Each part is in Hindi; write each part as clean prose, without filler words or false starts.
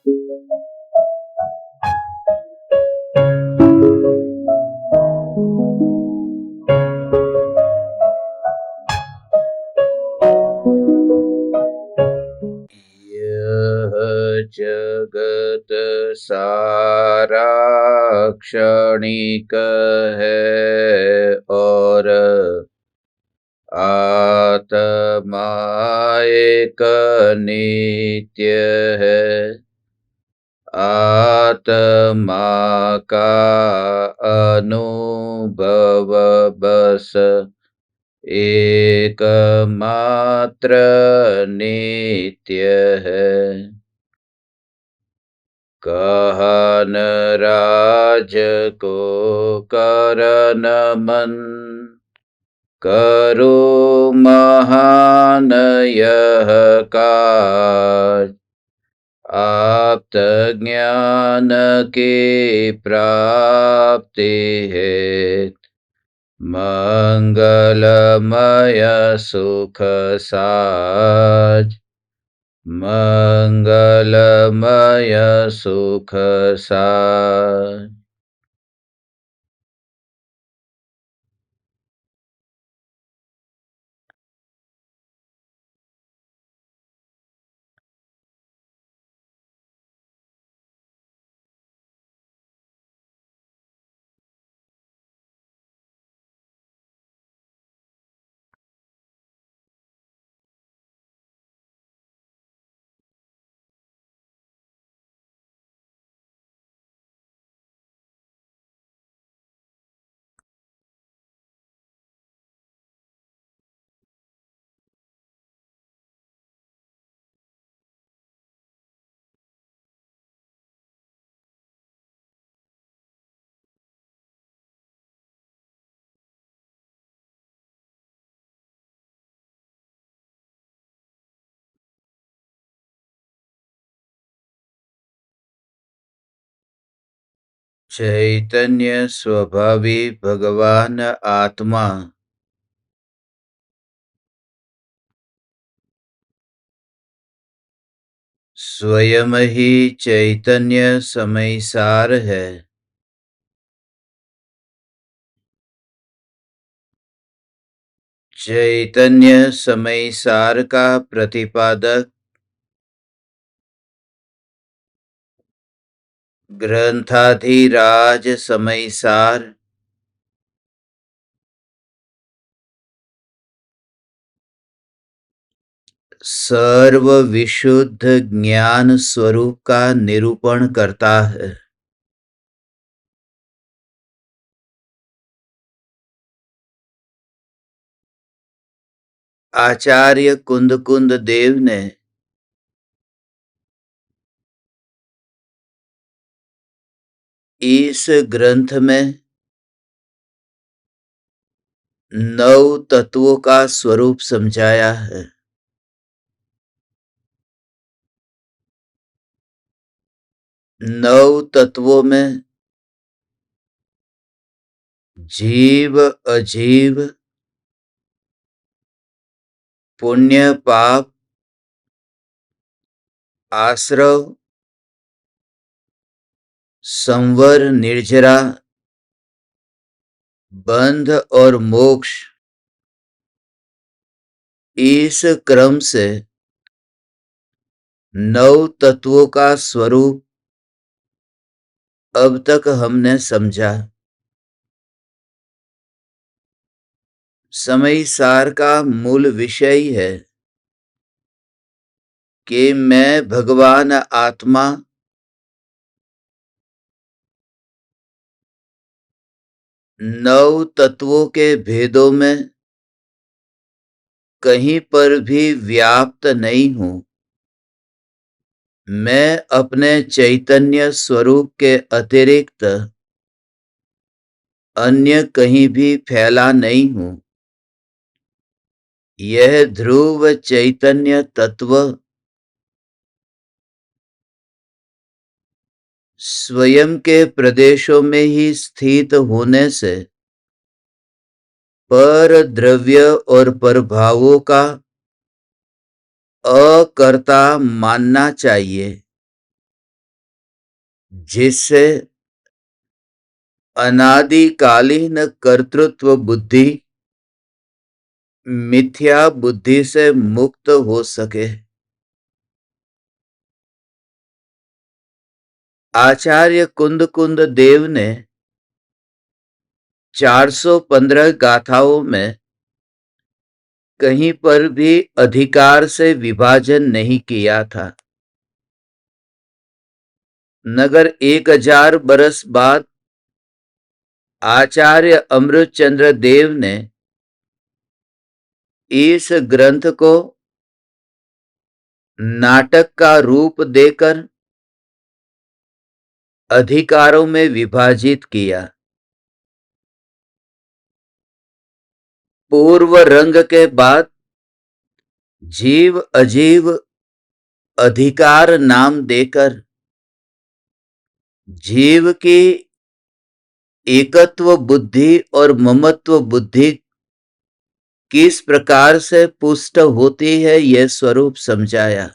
यह जगत सारा क्षणिक है और आत्मा एक नित्य है। आत्मा का अनुभव बस एकमात्र नित्य है। कहन राज को करन मन, करो महान यह काज। आप्त ज्ञान की प्राप्ति है, मंगलमय सुख साज। मंगलमय सुख साज। चैतन्य स्वभावी भगवान आत्मा स्वयं ही चैतन्य समयसार है। चैतन्य समयसार का प्रतिपादक ग्रंथाधिराज समयसार सर्व विशुद्ध ज्ञान स्वरूप का निरूपण करता है। आचार्य कुंद देव ने इस ग्रंथ में 9 तत्वों का स्वरूप समझाया है। 9 तत्वों में जीव अजीव, पुण्य पाप, आश्रव, संवर निर्जरा, बंध और मोक्ष, इस क्रम से 9 तत्वों का स्वरूप अब तक हमने समझा। समयसार का मूल विषय है कि मैं भगवान आत्मा 9 तत्वों के भेदों में कहीं पर भी व्याप्त नहीं हूं। मैं अपने चैतन्य स्वरूप के अतिरिक्त अन्य कहीं भी फैला नहीं हूं। यह ध्रुव चैतन्य तत्व स्वयं के प्रदेशों में ही स्थित होने से पर द्रव्य और परभावों का अकर्ता मानना चाहिए। जिससे अनादिकालीन कर्तृत्व बुद्धि मिथ्या बुद्धि से मुक्त हो सके। आचार्य कुंद कुंद देव ने 415 गाथाओं में कहीं पर भी अधिकार से विभाजन नहीं किया था, मगर 1000 बरस बाद आचार्य अमृतचंद्र देव ने इस ग्रंथ को नाटक का रूप देकर अधिकारों में विभाजित किया। पूर्व रंग के बाद जीव अजीव अधिकार नाम देकर जीव की एकत्व बुद्धि और ममत्व बुद्धि किस प्रकार से पुष्ट होती है, यह स्वरूप समझाया।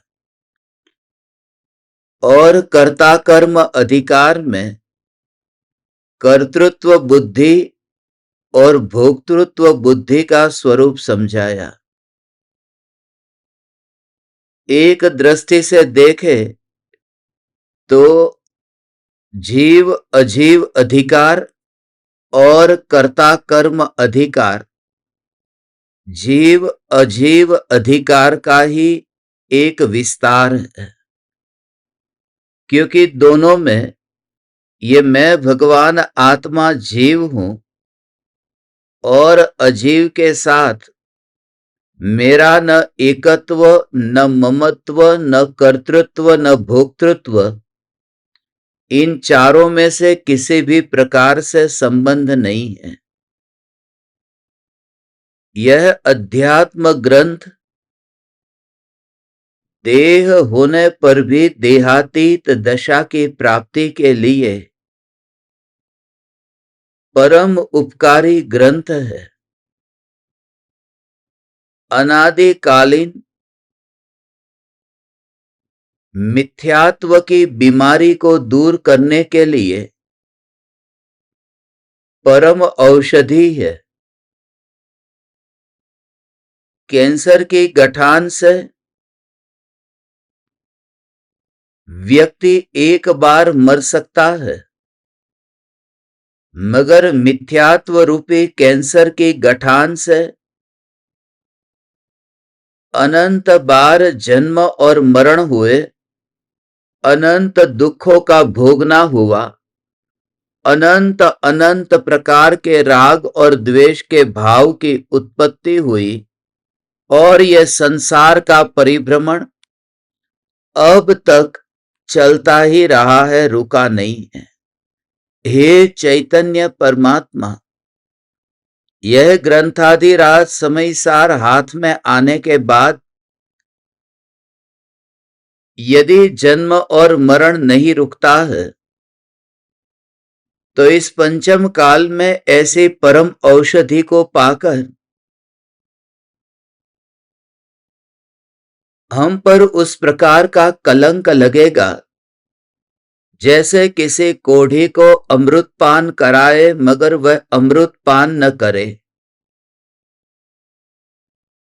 और कर्ता कर्म अधिकार में कर्तृत्व बुद्धि और भोक्तृत्व बुद्धि का स्वरूप समझाया। एक दृष्टि से देखे तो जीव अजीव अधिकार और कर्ता कर्म अधिकार जीव अजीव अधिकार का ही एक विस्तार है, क्योंकि दोनों में ये मैं भगवान आत्मा जीव हूं और अजीव के साथ मेरा न एकत्व, न ममत्व, न कर्तृत्व, न भोक्तृत्व, इन चारों में से किसी भी प्रकार से संबंध नहीं है। यह अध्यात्म ग्रंथ देह होने पर भी देहातीत दशा की प्राप्ति के लिए परम उपकारी ग्रंथ है। अनादिकालीन मिथ्यात्व की बीमारी को दूर करने के लिए परम औषधि है। कैंसर की गठान से व्यक्ति एक बार मर सकता है, मगर मिथ्यात्व रूपी कैंसर की गठान से अनंत बार जन्म और मरण हुए, अनंत दुखों का भोगना हुआ, अनंत अनंत प्रकार के राग और द्वेष के भाव की उत्पत्ति हुई, और यह संसार का परिभ्रमण अब तक चलता ही रहा है, रुका नहीं है। हे चैतन्य परमात्मा, यह ग्रंथाधिराज समय सार हाथ में आने के बाद यदि जन्म और मरण नहीं रुकता है, तो इस पंचम काल में ऐसी परम औषधि को पाकर हम पर उस प्रकार का कलंक लगेगा जैसे किसी कोढ़ी को अमृत पान कराए मगर वह अमृत पान न करे।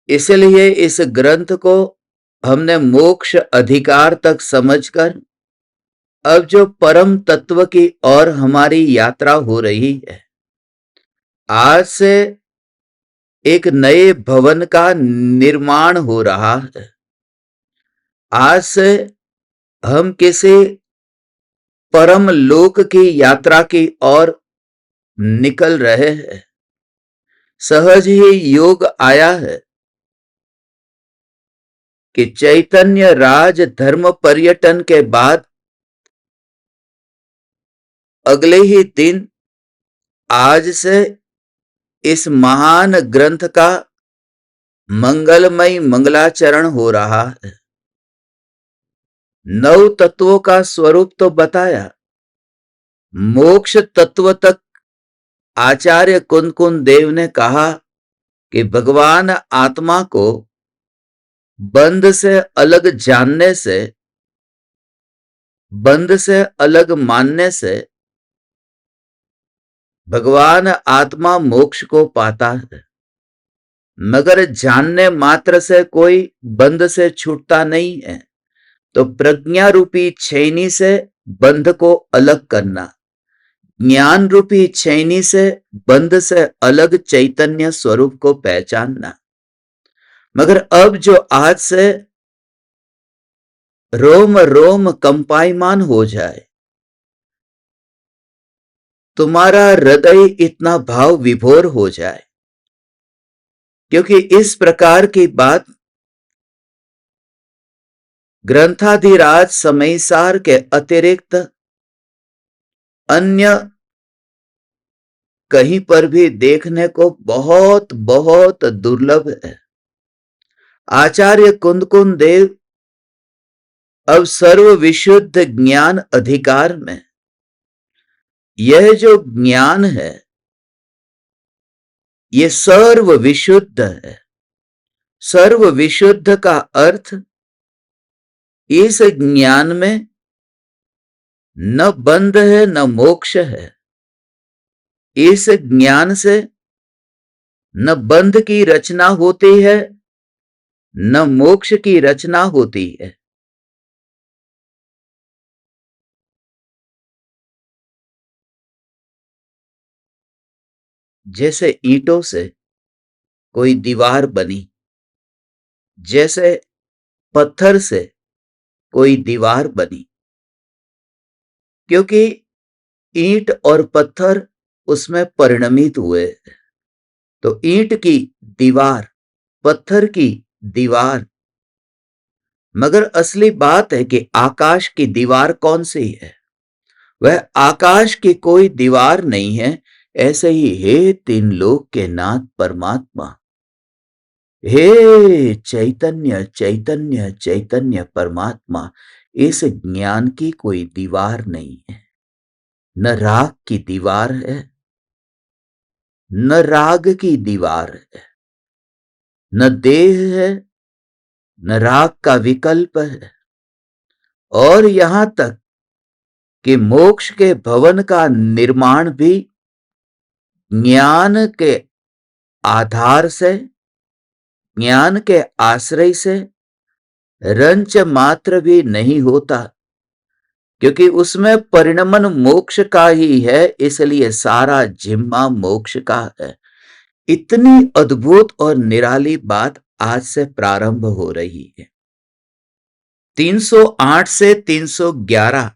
इसलिए इस ग्रंथ को हमने मोक्ष अधिकार तक समझकर अब जो परम तत्व की ओर हमारी यात्रा हो रही है, आज से एक नए भवन का निर्माण हो रहा है। आज से हम किसी परम लोक की यात्रा की ओर निकल रहे हैं। सहज ही योग आया है कि चैतन्य राज धर्म पर्यटन के बाद अगले ही दिन आज से इस महान ग्रंथ का मंगलमय मंगलाचरण हो रहा है। 9 तत्वों का स्वरूप तो बताया, मोक्ष तत्व तक आचार्य कुंद कुंद देव ने कहा कि भगवान आत्मा को बंध से अलग जानने से बंध से अलग मानने से भगवान आत्मा मोक्ष को पाता है, मगर जानने मात्र से कोई बंध से छूटता नहीं है। तो प्रज्ञा रूपी छैनी से बंध को अलग करना, ज्ञान रूपी छैनी से बंध से अलग चैतन्य स्वरूप को पहचानना। मगर अब जो आज से रोम रोम कंपायमान हो जाए, तुम्हारा हृदय इतना भाव विभोर हो जाए, क्योंकि इस प्रकार की बात ग्रंथाधिराज समयसार के अतिरिक्त अन्य कहीं पर भी देखने को बहुत बहुत दुर्लभ है। आचार्य कुंदकुंद देव अब सर्व विशुद्ध ज्ञान अधिकार में, यह जो ज्ञान है ये सर्व विशुद्ध है। सर्व विशुद्ध का अर्थ इस ज्ञान में न बंध है न मोक्ष है। इस ज्ञान से न बंध की रचना होती है न मोक्ष की रचना होती है। जैसे ईंटों से कोई दीवार बनी, जैसे पत्थर से कोई दीवार बनी, क्योंकि ईंट और पत्थर उसमें परिणमित हुए। तो ईंट की दीवार, पत्थर की दीवार, मगर असली बात है कि आकाश की दीवार कौन सी है? वह आकाश की कोई दीवार नहीं है। ऐसे ही हे तीन लोक के नाथ परमात्मा, हे चैतन्य चैतन्य चैतन्य परमात्मा, इस ज्ञान की कोई दीवार नहीं है। न राग की दीवार है, न राग की दीवार है, न देह है, न राग का विकल्प है। और यहां तक कि मोक्ष के भवन का निर्माण भी ज्ञान के आधार से, ज्ञान के आश्रय से रंच मात्र भी नहीं होता, क्योंकि उसमें परिणमन मोक्ष का ही है, इसलिए सारा जिम्मा मोक्ष का है। इतनी अद्भुत और निराली बात आज से प्रारंभ हो रही है। 308 से 311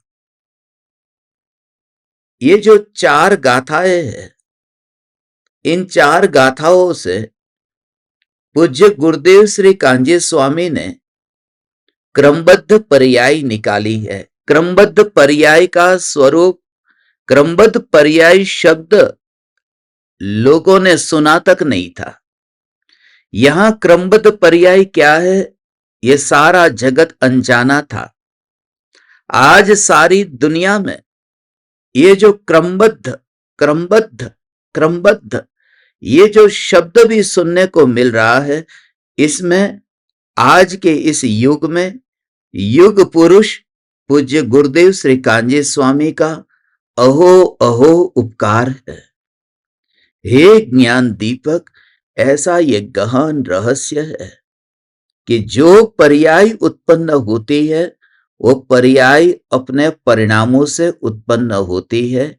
ये जो 4 गाथाएं हैं, इन 4 गाथाओं से पूज्य गुरुदेव श्री कांजी स्वामी ने क्रमबद्ध पर्याय निकाली है। क्रमबद्ध पर्याय का स्वरूप, क्रमबद्ध पर्याय शब्द लोगों ने सुना तक नहीं था। यहां क्रमबद्ध पर्याय क्या है, यह सारा जगत अनजाना था। आज सारी दुनिया में ये जो क्रमबद्ध क्रमबद्ध क्रमबद्ध ये जो शब्द भी सुनने को मिल रहा है, इसमें आज के इस युग में युग पुरुष पूज्य गुरुदेव श्री कांजी स्वामी का अहो अहो उपकार है। हे ज्ञान दीपक, ऐसा ये गहन रहस्य है कि जो पर्याय उत्पन्न होती है वो पर्याय अपने परिणामों से उत्पन्न होती है,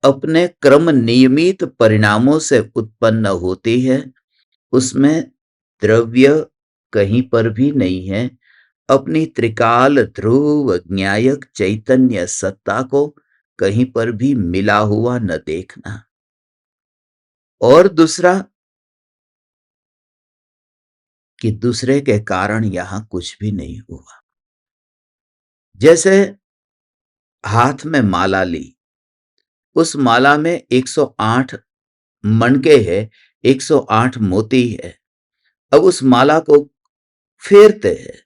अपने क्रम नियमित परिणामों से उत्पन्न होती है। उसमें द्रव्य कहीं पर भी नहीं है। अपनी त्रिकाल ध्रुव ज्ञायक चैतन्य सत्ता को कहीं पर भी मिला हुआ न देखना। और दूसरा कि दूसरे के कारण यहां कुछ भी नहीं हुआ। जैसे हाथ में माला ली, उस माला में 108 मणके है, 108 मोती है। अब उस माला को फेरते हैं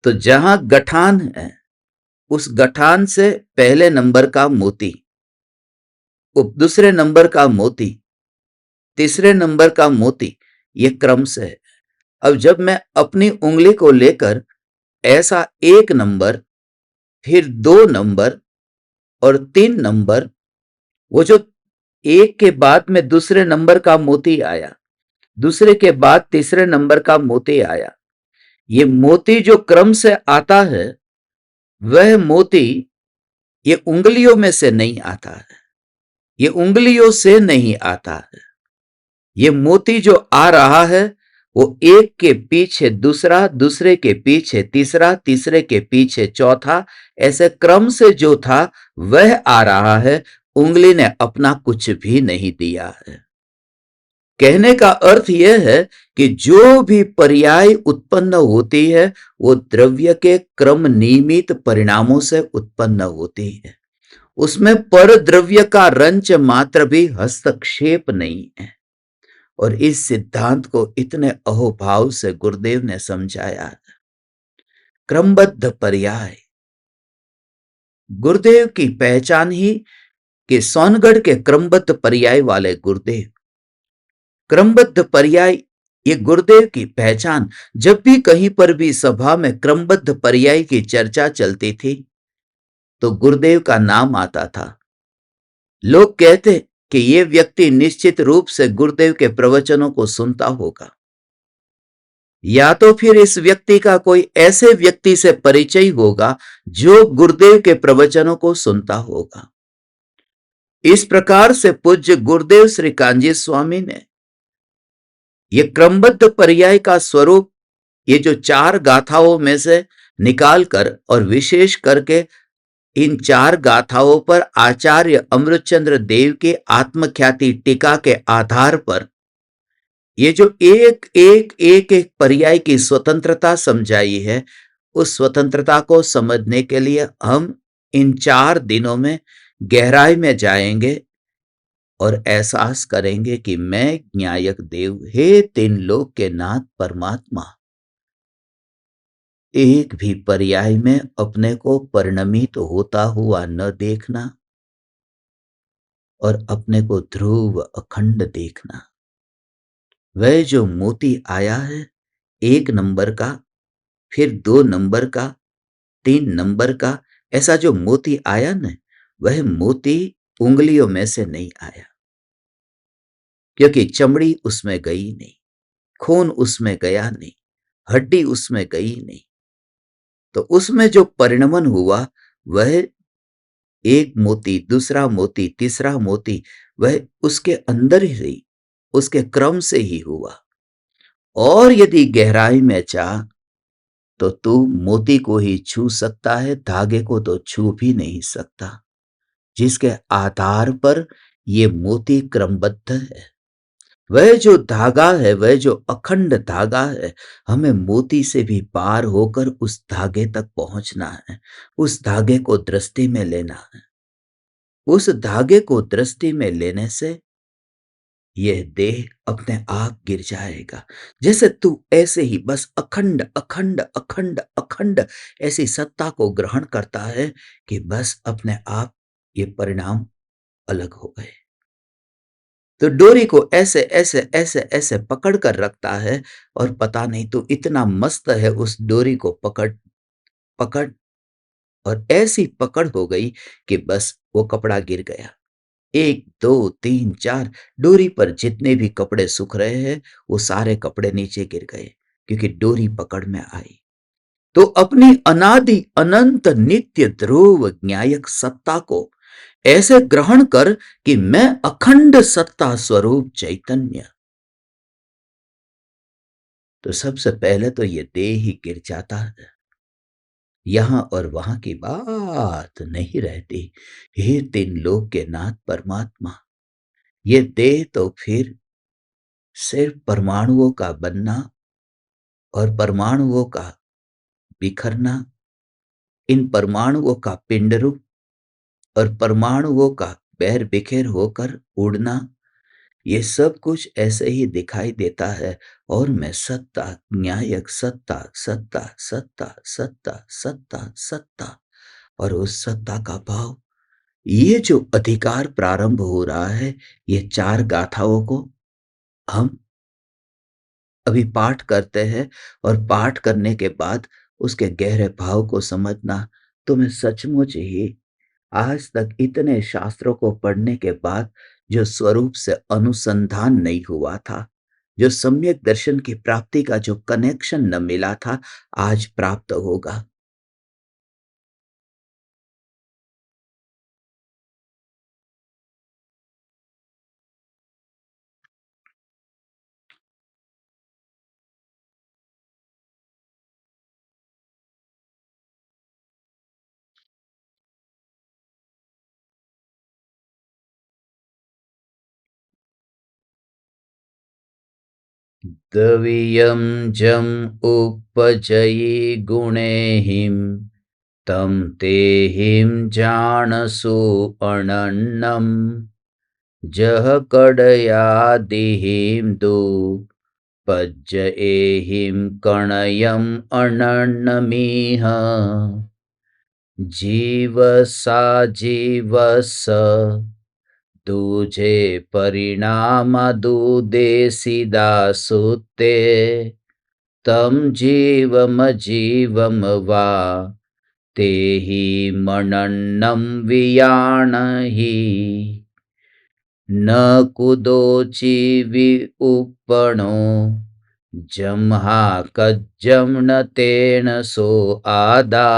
तो जहां गठान है, उस गठान से पहले नंबर का मोती, दूसरे नंबर का मोती, तीसरे नंबर का मोती, ये क्रम से है। अब जब मैं अपनी उंगली को लेकर ऐसा एक नंबर फिर 2 नंबर और 3 नंबर, वो जो एक के बाद में दूसरे नंबर का मोती आया, दूसरे के बाद तीसरे नंबर का मोती आया। ये मोती जो क्रम से आता है, वह मोती ये उंगलियों में से नहीं आता है, ये उंगलियों से नहीं आता है। ये मोती जो आ रहा है वो एक के पीछे दूसरा, दूसरे के पीछे तीसरा, तीसरे के पीछे चौथा, ऐसे क्रम से जो था वह आ रहा है। उंगली ने अपना कुछ भी नहीं दिया है। कहने का अर्थ यह है कि जो भी पर्याय उत्पन्न होती है वो द्रव्य के क्रम नियमित परिणामों से उत्पन्न होती है। उसमें पर द्रव्य का रंच मात्र भी हस्तक्षेप नहीं है। और इस सिद्धांत को इतने अहोभाव से गुरुदेव ने समझाया। क्रमबद्ध पर्याय गुरुदेव की पहचान ही कि सोनगढ़ के क्रमबद्ध पर्याय वाले गुरुदेव। क्रमबद्ध पर्याय ये गुरुदेव की पहचान। जब भी कहीं पर भी सभा में क्रमबद्ध पर्याय की चर्चा चलती थी तो गुरुदेव का नाम आता था। लोग कहते कि ये व्यक्ति निश्चित रूप से गुरुदेव के प्रवचनों को सुनता होगा, या तो फिर इस व्यक्ति का कोई ऐसे व्यक्ति से परिचय होगा जो गुरुदेव के प्रवचनों को सुनता होगा। इस प्रकार से पूज्य गुरुदेव श्री कांजी स्वामी ने ये क्रमबद्ध पर्याय का स्वरूप ये जो 4 गाथाओं में से निकालकर और विशेष करके इन 4 गाथाओं पर आचार्य अमृतचंद्र देव की आत्मख्याति टीका के आधार पर ये जो एक एक एक एक पर्याय की स्वतंत्रता समझाई है, उस स्वतंत्रता को समझने के लिए हम इन 4 दिनों में गहराई में जाएंगे और एहसास करेंगे कि मैं ज्ञायक देव, हे 3 लोक के नाथ परमात्मा, एक भी पर्याय में अपने को परिणमित होता हुआ न देखना और अपने को ध्रुव अखंड देखना। वह जो मोती आया है 1 नंबर का, फिर 2 नंबर का, 3 नंबर का, ऐसा जो मोती आया ना, वह मोती उंगलियों में से नहीं आया, क्योंकि चमड़ी उसमें गई नहीं, खून उसमें गया नहीं, हड्डी उसमें गई नहीं। तो उसमें जो परिणमन हुआ वह एक मोती, दूसरा मोती, तीसरा मोती, वह उसके अंदर ही रही, उसके क्रम से ही हुआ। और यदि गहराई में चाह तो तू मोती को ही छू सकता है, धागे को तो छू भी नहीं सकता, जिसके आधार पर ये मोती क्रमबद्ध है। वह जो धागा है, वह जो अखंड धागा है, हमें मोती से भी पार होकर उस धागे तक पहुंचना है, उस धागे को दृष्टि में लेना है। उस धागे को दृष्टि में लेने से यह देह अपने आप गिर जाएगा। जैसे तू ऐसे ही बस अखंड अखंड अखंड अखंड ऐसी सत्ता को ग्रहण करता है कि बस अपने आप ये परिणाम अलग हो गए। तो डोरी को ऐसे ऐसे ऐसे ऐसे पकड़ कर रखता है और पता नहीं तू इतना मस्त है उस डोरी को पकड़ पकड़, और ऐसी पकड़ हो गई कि बस वो कपड़ा गिर गया। 1 2 3 4 डोरी पर जितने भी कपड़े सूख रहे हैं वो सारे कपड़े नीचे गिर गए, क्योंकि डोरी पकड़ में आई। तो अपनी अनादि अनंत नित्य ध्रुव न्यायक सत्ता को ऐसे ग्रहण कर कि मैं अखंड सत्ता स्वरूप चैतन्य। तो सबसे पहले तो ये देह ही गिर जाता है, यहां और वहां की बात नहीं रहती। हे 3 लोक के नाथ परमात्मा, ये देह तो फिर सिर्फ परमाणुओं का बनना और परमाणुओं का बिखरना, इन परमाणुओं का पिंड रूप और परमाणुओं का बैर बिखेर होकर उड़ना, ये सब कुछ ऐसे ही दिखाई देता है। और मैं सत्ता, न्यायक सत्ता सत्ता सत्ता सत्ता सत्ता सत्ता, और उस सत्ता का भाव, ये जो अधिकार प्रारंभ हो रहा है, ये 4 गाथाओं को हम अभी पाठ करते हैं और पाठ करने के बाद उसके गहरे भाव को समझना तो मैं सचमुच ही आज तक इतने शास्त्रों को पढ़ने के बाद जो स्वरूप से अनुसंधान नहीं हुआ था, जो सम्यक दर्शन की प्राप्ति का जो कनेक्शन न मिला था, आज प्राप्त होगा। द्वियं जम उपजयी गुणेहिं तं तेहिं जानसु अनन्नम् जह कड़यादिहिं दु पज्य एहिं कणयम् अनन्नमिह जीव सा जीवस दूजे परिणाम दुदेसिदा सुते तम जीवम जीवम वा तेहि मनन्नं वियाणहि न कुदोचि विउपणो जम्हा कज्जं न तेन सो आदा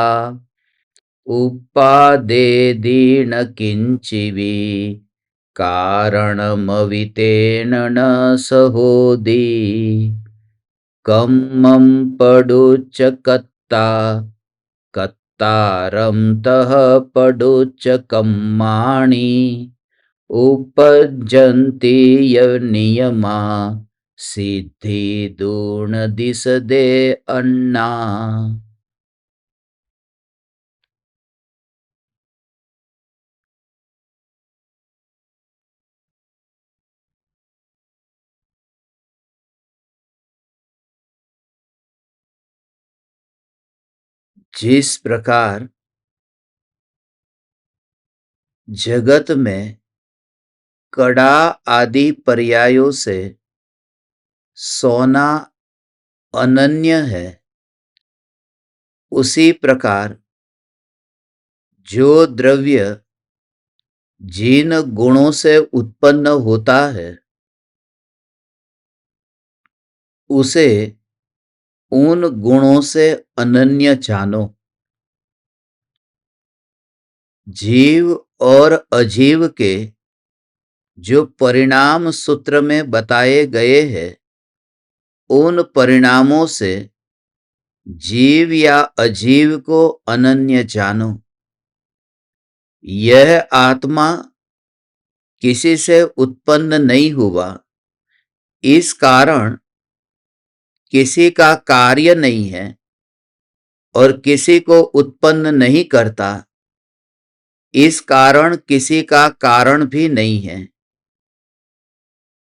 उपादेदीन किंचिवि कारणमवितेन न सहोदी कम्मं पडुच्च कत्ता कत्तारं तः पडुच्च कम्माणि उपजन्ति यनियमा सिद्धि दूण दिसदे अन्ना। जिस प्रकार जगत में कड़ा आदि पर्यायों से सोना अनन्य है, उसी प्रकार जो द्रव्य जिन गुणों से उत्पन्न होता है उसे उन गुणों से अनन्य जानो। जीव और अजीव के जो परिणाम सूत्र में बताए गए हैं, उन परिणामों से जीव या अजीव को अनन्य जानो। यह आत्मा किसी से उत्पन्न नहीं हुआ, इस कारण किसी का कार्य नहीं है और किसी को उत्पन्न नहीं करता, इस कारण किसी का कारण भी नहीं है।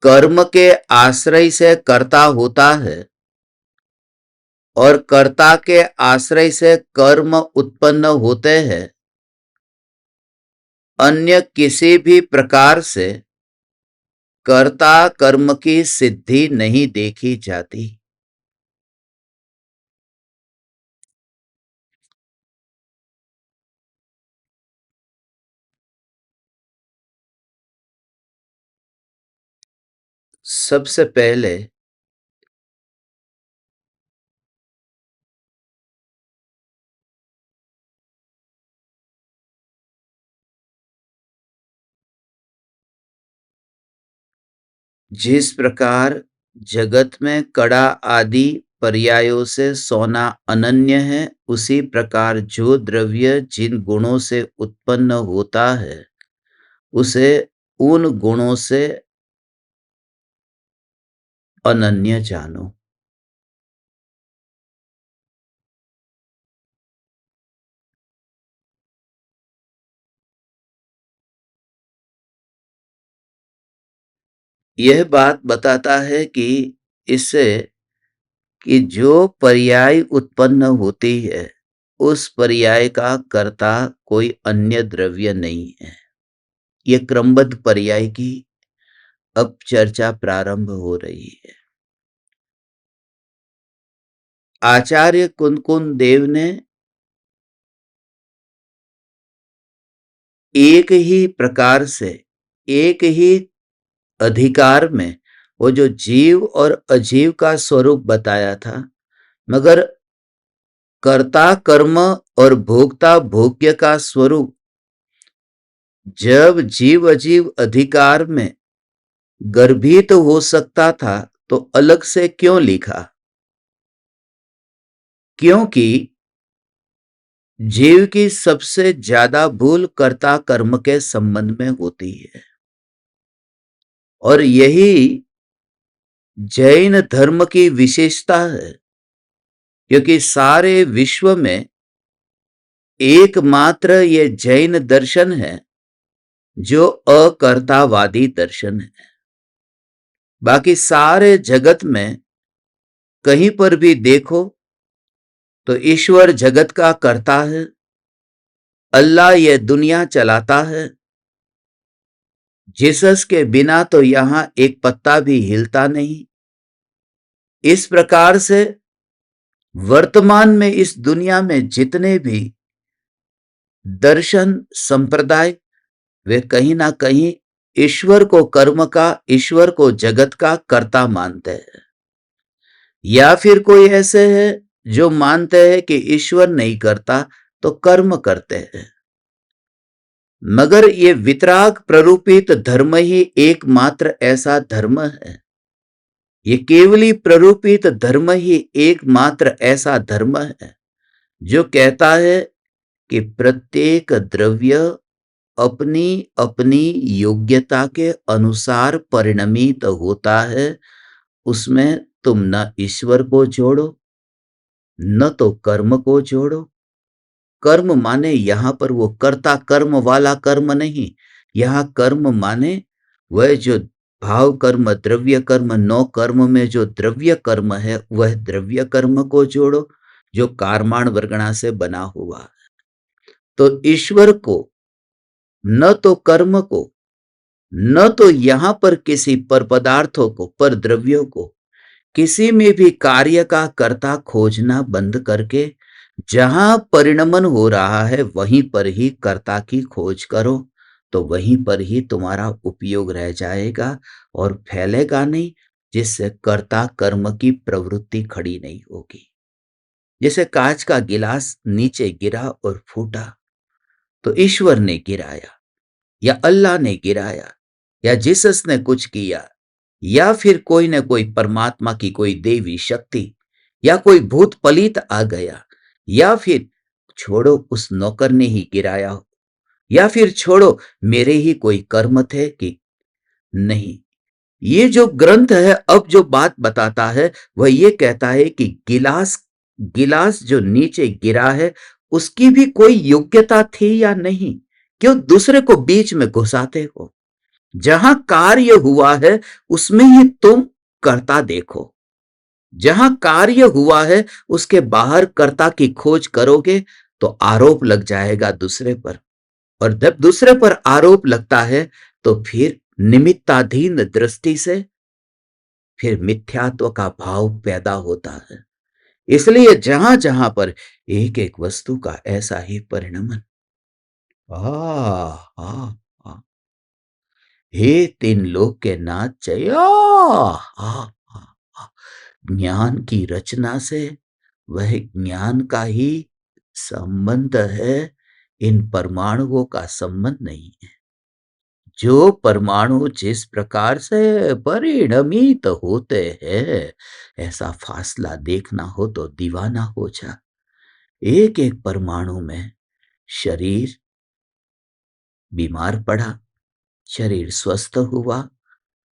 कर्म के आश्रय से कर्ता होता है और कर्ता के आश्रय से कर्म उत्पन्न होते हैं। अन्य किसी भी प्रकार से कर्ता कर्म की सिद्धि नहीं देखी जाती। सबसे पहले जिस प्रकार जगत में कड़ा आदि पर्यायों से सोना अनन्य है, उसी प्रकार जो द्रव्य जिन गुणों से उत्पन्न होता है उसे उन गुणों से अनन्य जानो। यह बात बताता है कि इससे कि जो पर्याय उत्पन्न होती है उस पर्याय का कर्ता कोई अन्य द्रव्य नहीं है। यह क्रमबद्ध पर्याय की अब चर्चा प्रारंभ हो रही है। आचार्य कुंदकुंद देव ने एक ही प्रकार से, एक ही अधिकार में वो जो जीव और अजीव का स्वरूप बताया था, मगर कर्ता कर्म और भोक्ता भोग्य का स्वरूप जब जीव अजीव अधिकार में गर्भित हो सकता था तो अलग से क्यों लिखा? क्योंकि जीव की सबसे ज्यादा भूल कर्ता कर्म के संबंध में होती है, और यही जैन धर्म की विशेषता है, क्योंकि सारे विश्व में एकमात्र ये जैन दर्शन है जो अकर्तावादी दर्शन है। बाकी सारे जगत में कहीं पर भी देखो तो ईश्वर जगत का कर्ता है, अल्लाह ये दुनिया चलाता है, जीसस के बिना तो यहां एक पत्ता भी हिलता नहीं। इस प्रकार से वर्तमान में इस दुनिया में जितने भी दर्शन संप्रदाय, वे कहीं ना कहीं ईश्वर को कर्म का, ईश्वर को जगत का कर्ता मानते हैं। या फिर कोई ऐसे है जो मानते हैं कि ईश्वर नहीं करता तो कर्म करते हैं। मगर ये वितराग प्ररूपित धर्म ही एकमात्र ऐसा धर्म है, ये केवली प्ररूपित धर्म ही एकमात्र ऐसा धर्म है जो कहता है कि प्रत्येक द्रव्य अपनी अपनी योग्यता के अनुसार परिणमित होता है। उसमें तुम न ईश्वर को जोड़ो न तो कर्म को जोड़ो। कर्म माने यहां पर वो कर्ता कर्म वाला कर्म नहीं, यहां कर्म माने वह जो भाव कर्म, द्रव्य कर्म, नौ कर्म में जो द्रव्य कर्म है वह द्रव्य कर्म को जोड़ो जो कार्माण वर्गणा से बना हुआ है। तो ईश्वर को न तो कर्म को, न तो यहां पर किसी पर पदार्थों को, पर द्रव्यों को, किसी में भी कार्य का कर्ता खोजना बंद करके जहां परिणमन हो रहा है वहीं पर ही कर्ता की खोज करो, तो वहीं पर ही तुम्हारा उपयोग रह जाएगा और फैलेगा नहीं, जिससे कर्ता कर्म की प्रवृत्ति खड़ी नहीं होगी। जैसे कांच का गिलास नीचे गिरा और फूटा तो ईश्वर ने गिराया या अल्लाह ने गिराया या जीसस ने कुछ किया या फिर कोई न कोई परमात्मा की कोई देवी शक्ति या कोई भूत पलीत आ गया, या फिर छोड़ो उस नौकर ने ही गिराया हो, या फिर छोड़ो मेरे ही कोई कर्म थे कि नहीं। ये जो ग्रंथ है अब जो बात बताता है वह ये कहता है कि गिलास गिलास जो नीचे गिरा है उसकी भी कोई योग्यता थी या नहीं, क्यों दूसरे को बीच में घुसाते हो? जहां कार्य हुआ है उसमें ही तुम कर्ता देखो। जहां कार्य हुआ है उसके बाहर कर्ता की खोज करोगे तो आरोप लग जाएगा दूसरे पर, और जब दूसरे पर आरोप लगता है तो फिर निमित्ताधीन दृष्टि से फिर मिथ्यात्व का भाव पैदा होता है। इसलिए जहां जहां पर एक एक वस्तु का ऐसा ही परिणमन, आ, आ, आ, हे तीन लोक के नाथ जय, ज्ञान की रचना से वह ज्ञान का ही संबंध है, इन परमाणुओं का संबंध नहीं है। जो परमाणु जिस प्रकार से परिणमित होते हैं, ऐसा फासला देखना हो तो दीवाना हो जा। एक एक परमाणु में शरीर बीमार पड़ा, शरीर स्वस्थ हुआ,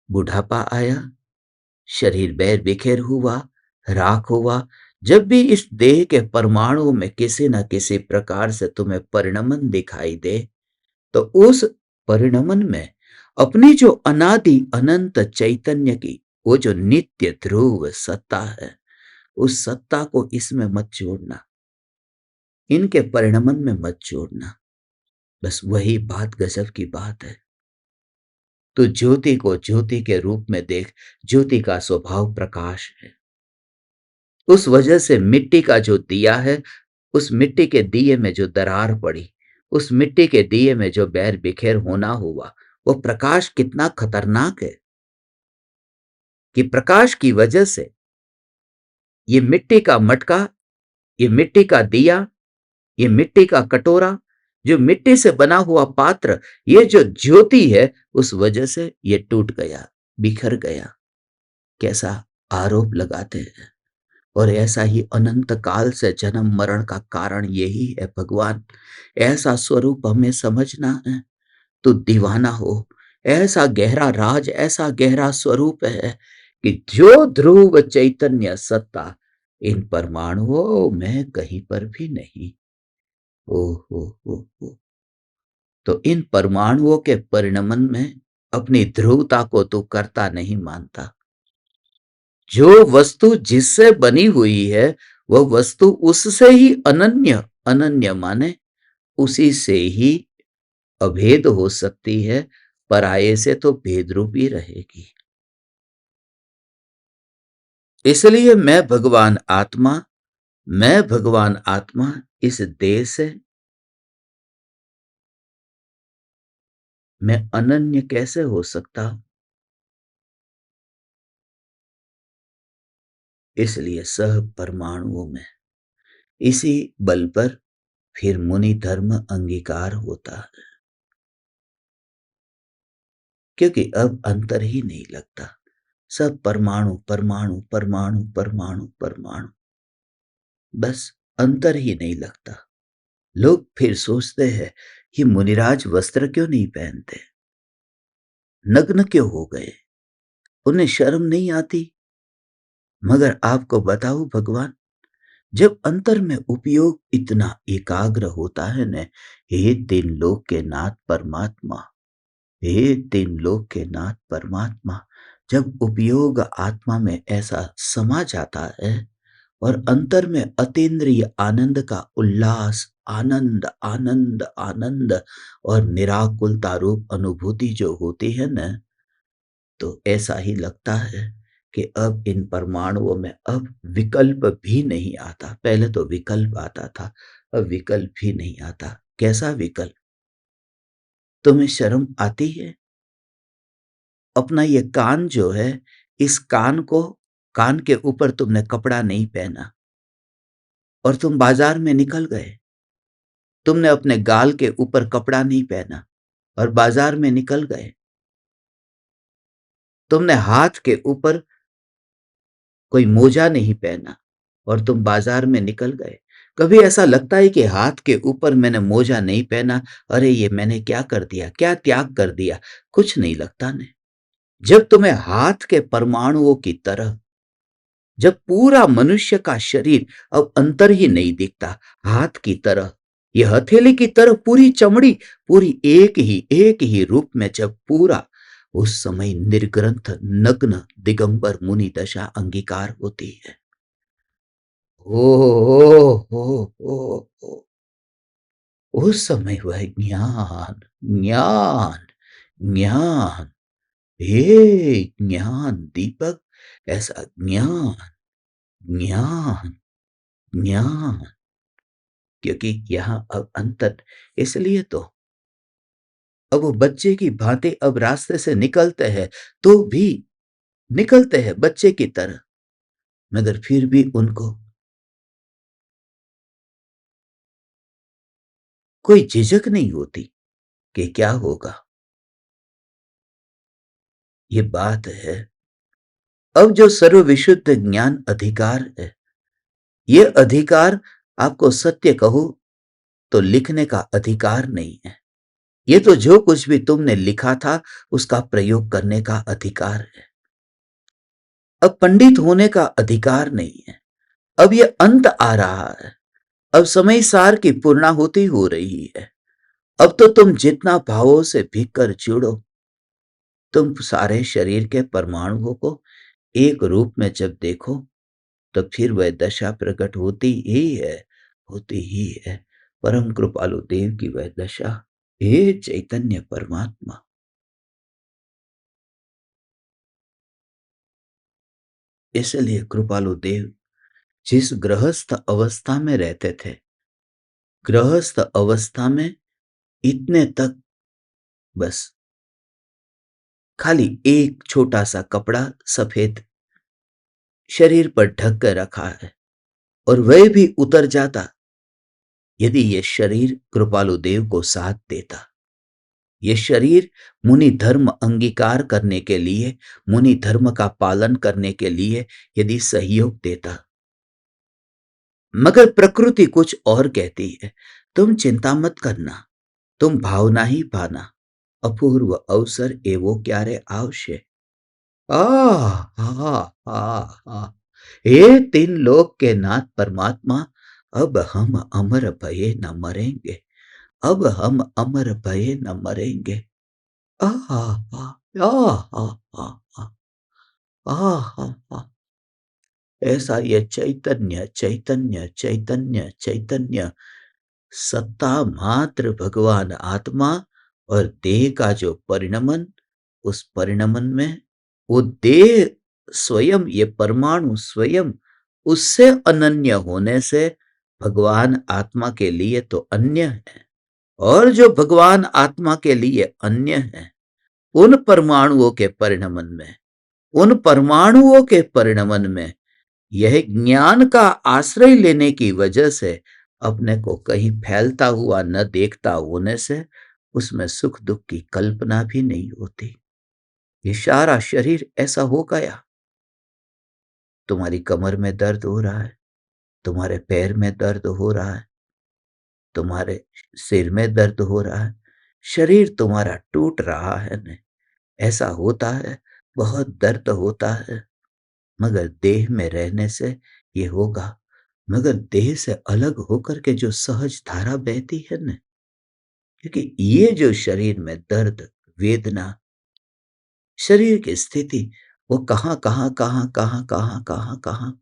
बुढ़ापा आया, शरीर बैर बिखेर हुआ, राख हुआ। जब भी इस देह के परमाणु में किसी न किसी प्रकार से तुम्हें परिणमन दिखाई दे तो उस परिणमन में अपनी जो अनादि अनंत चैतन्य की वो जो नित्य ध्रुव सत्ता है, उस सत्ता को इसमें मत जोड़ना, इनके परिणमन में मत जोड़ना। बस वही बात गजब की बात है। तो ज्योति को ज्योति के रूप में देख, ज्योति का स्वभाव प्रकाश है। उस वजह से मिट्टी का जो दिया है, उस मिट्टी के दिए में जो दरार पड़ी उस मिट्टी के दिए में जो बैर बिखेर होना हुआ, वो प्रकाश कितना खतरनाक है कि प्रकाश की वजह से ये मिट्टी का मटका, ये मिट्टी का दिया, ये मिट्टी का कटोरा, जो मिट्टी से बना हुआ पात्र, ये जो ज्योति है, उस वजह से ये टूट गया, बिखर गया। कैसा आरोप लगाते हैं। और ऐसा ही अनंत काल से जन्म मरण का कारण यही है भगवान। ऐसा स्वरूप हमें समझना है तो दीवाना हो। ऐसा गहरा राज, ऐसा गहरा स्वरूप है कि जो ध्रुव चैतन्य सत्ता इन परमाणुओं में कहीं पर भी नहीं। ओ हो। तो इन परमाणुओं के परिणमन में अपनी ध्रुवता को तो करता नहीं मानता। जो वस्तु जिससे बनी हुई है वह वस्तु उससे ही अनन्य, अनन्य माने उसी से ही अभेद हो सकती है, पराये से तो भेद रूपी रहेगी। इसलिए मैं भगवान आत्मा इस देह से मैं अनन्य कैसे हो सकता हूं? इसलिए सब परमाणुओं में इसी बल पर फिर मुनि धर्म अंगीकार होता है, क्योंकि अब अंतर ही नहीं लगता। सब परमाणु परमाणु परमाणु परमाणु परमाणु, बस अंतर ही नहीं लगता। लोग फिर सोचते हैं कि मुनिराज वस्त्र क्यों नहीं पहनते, नग्न क्यों हो गए, उन्हें शर्म नहीं आती। मगर आपको बताऊं भगवान, जब अंतर में उपयोग इतना एकाग्र होता है न, हे तीन लोक के नाथ परमात्मा, हे तीन लोक के नाथ परमात्मा, जब उपयोग आत्मा में ऐसा समा जाता है और अंतर में अतीन्द्रिय आनंद का उल्लास, आनंद आनंद आनंद और निराकुलता रूप अनुभूति जो होती है न, तो ऐसा ही लगता है कि अब इन परमाणुओं में अब विकल्प भी नहीं आता। पहले तो विकल्प आता था, अब विकल्प भी नहीं आता। कैसा विकल्प? तुम्हें शर्म आती है? अपना ये कान जो है, इस कान के ऊपर तुमने कपड़ा नहीं पहना और तुम बाजार में निकल गए। तुमने अपने गाल के ऊपर कपड़ा नहीं पहना और बाजार में निकल गए। तुमने हाथ के ऊपर कोई मोजा नहीं पहना और तुम बाजार में निकल गए। कभी ऐसा लगता है कि हाथ के ऊपर मैंने मोजा नहीं पहना, अरे ये मैंने क्या कर दिया, क्या त्याग कर दिया? कुछ नहीं लगता ने। जब तुम्हें हाथ के परमाणुओं की तरह, जब पूरा मनुष्य का शरीर अब अंतर ही नहीं दिखता, हाथ की तरह, ये हथेली की तरह पूरी चमड़ी, पूरी एक ही रूप में जब पूरा, उस समय निर्ग्रंथ नग्न दिगंबर मुनि दशा अंगीकार होती है। ओ उस समय वह ज्ञान, ज्ञान, ज्ञान, हे ज्ञान दीपक, ऐसा ज्ञान, ज्ञान, ज्ञान, क्योंकि यहां अब अंतर, इसलिए तो अब वो बच्चे की भांति अब रास्ते से निकलते हैं, तो भी निकलते हैं बच्चे की तरह, मगर फिर भी उनको कोई झिझक नहीं होती कि क्या होगा। ये बात है। अब जो सर्वविशुद्ध ज्ञान अधिकार है, ये अधिकार आपको सत्य कहूं तो लिखने का अधिकार नहीं है। ये तो जो कुछ भी तुमने लिखा था उसका प्रयोग करने का अधिकार है। अब पंडित होने का अधिकार नहीं है। अब ये अंत आ रहा है। अब समय सार की पूर्णाहुति हो रही है। अब तो तुम जितना भावों से भीग कर जुड़ो, तुम सारे शरीर के परमाणुओं को एक रूप में जब देखो, तो फिर वह दशा प्रकट होती ही है, होती ही है। परम कृपालु देव की वह दशा, हे चैतन्य परमात्मा। इसलिए कृपालु देव जिस गृहस्थ अवस्था में रहते थे, गृहस्थ अवस्था में इतने तक बस खाली एक छोटा सा कपड़ा सफेद शरीर पर ढक कर रखा है, और वह भी उतर जाता यदि ये शरीर कृपालु देव को साथ देता। ये शरीर मुनि धर्म अंगीकार करने के लिए, मुनि धर्म का पालन करने के लिए यदि सहयोग देता। मगर प्रकृति कुछ और कहती है, तुम चिंता मत करना, तुम भावना ही पाना, अपूर्व अवसर एवो क्यारे आवश्य। हे तीन लोक के नाथ परमात्मा, अब हम अमर भये न मरेंगे, अब हम अमर भये न मरेंगे। आह आह आह आह आह आह, ऐसा ये चैतन्य चैतन्य चैतन्य चैतन्य सत्ता मात्र भगवान आत्मा और देह का जो परिणमन, उस परिणमन में वो देह स्वयं, ये परमाणु स्वयं उससे अनन्य होने से भगवान आत्मा के लिए तो अन्य है, और जो भगवान आत्मा के लिए अन्य है, उन परमाणुओं के परिणमन में, उन परमाणुओं के परिणमन में यह ज्ञान का आश्रय लेने की वजह से अपने को कहीं फैलता हुआ न देखता होने से उसमें सुख दुख की कल्पना भी नहीं होती। ये सारा शरीर ऐसा हो गया। तुम्हारी कमर में दर्द हो रहा है, तुम्हारे पैर में दर्द हो रहा है, तुम्हारे सिर में दर्द हो रहा है, शरीर तुम्हारा टूट रहा है न, ऐसा होता है, बहुत दर्द होता है। मगर देह में रहने से ये होगा, मगर देह से अलग होकर के जो सहज धारा बहती है न, क्योंकि ये जो शरीर में दर्द, वेदना, शरीर की स्थिति, वो कहाँ कहाँ कहाँ कहाँ कहाँ कहाँ कहाँ,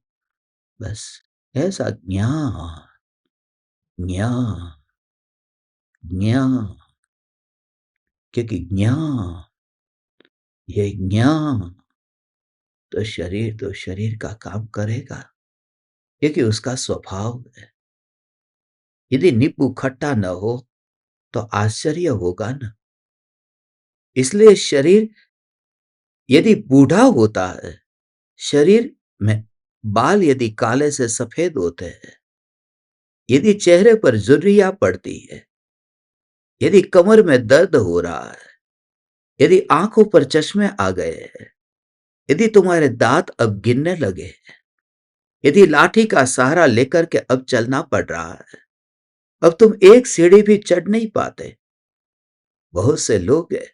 बस ऐसा ज्ञान ज्ञान ज्ञान, क्योंकि ज्ञान, ये ज्ञान तो शरीर का काम करेगा, क्योंकि उसका स्वभाव है। यदि नींबू खट्टा न हो तो आश्चर्य होगा ना। इसलिए शरीर यदि बूढ़ा होता है, शरीर में बाल यदि काले से सफेद होते हैं, यदि चेहरे पर झुर्रियां पड़ती है, यदि कमर में दर्द हो रहा है, यदि आंखों पर चश्मे आ गए हैं, यदि तुम्हारे दांत अब गिरने लगे हैं, यदि लाठी का सहारा लेकर के अब चलना पड़ रहा है, अब तुम एक सीढ़ी भी चढ़ नहीं पाते। बहुत से लोग हैं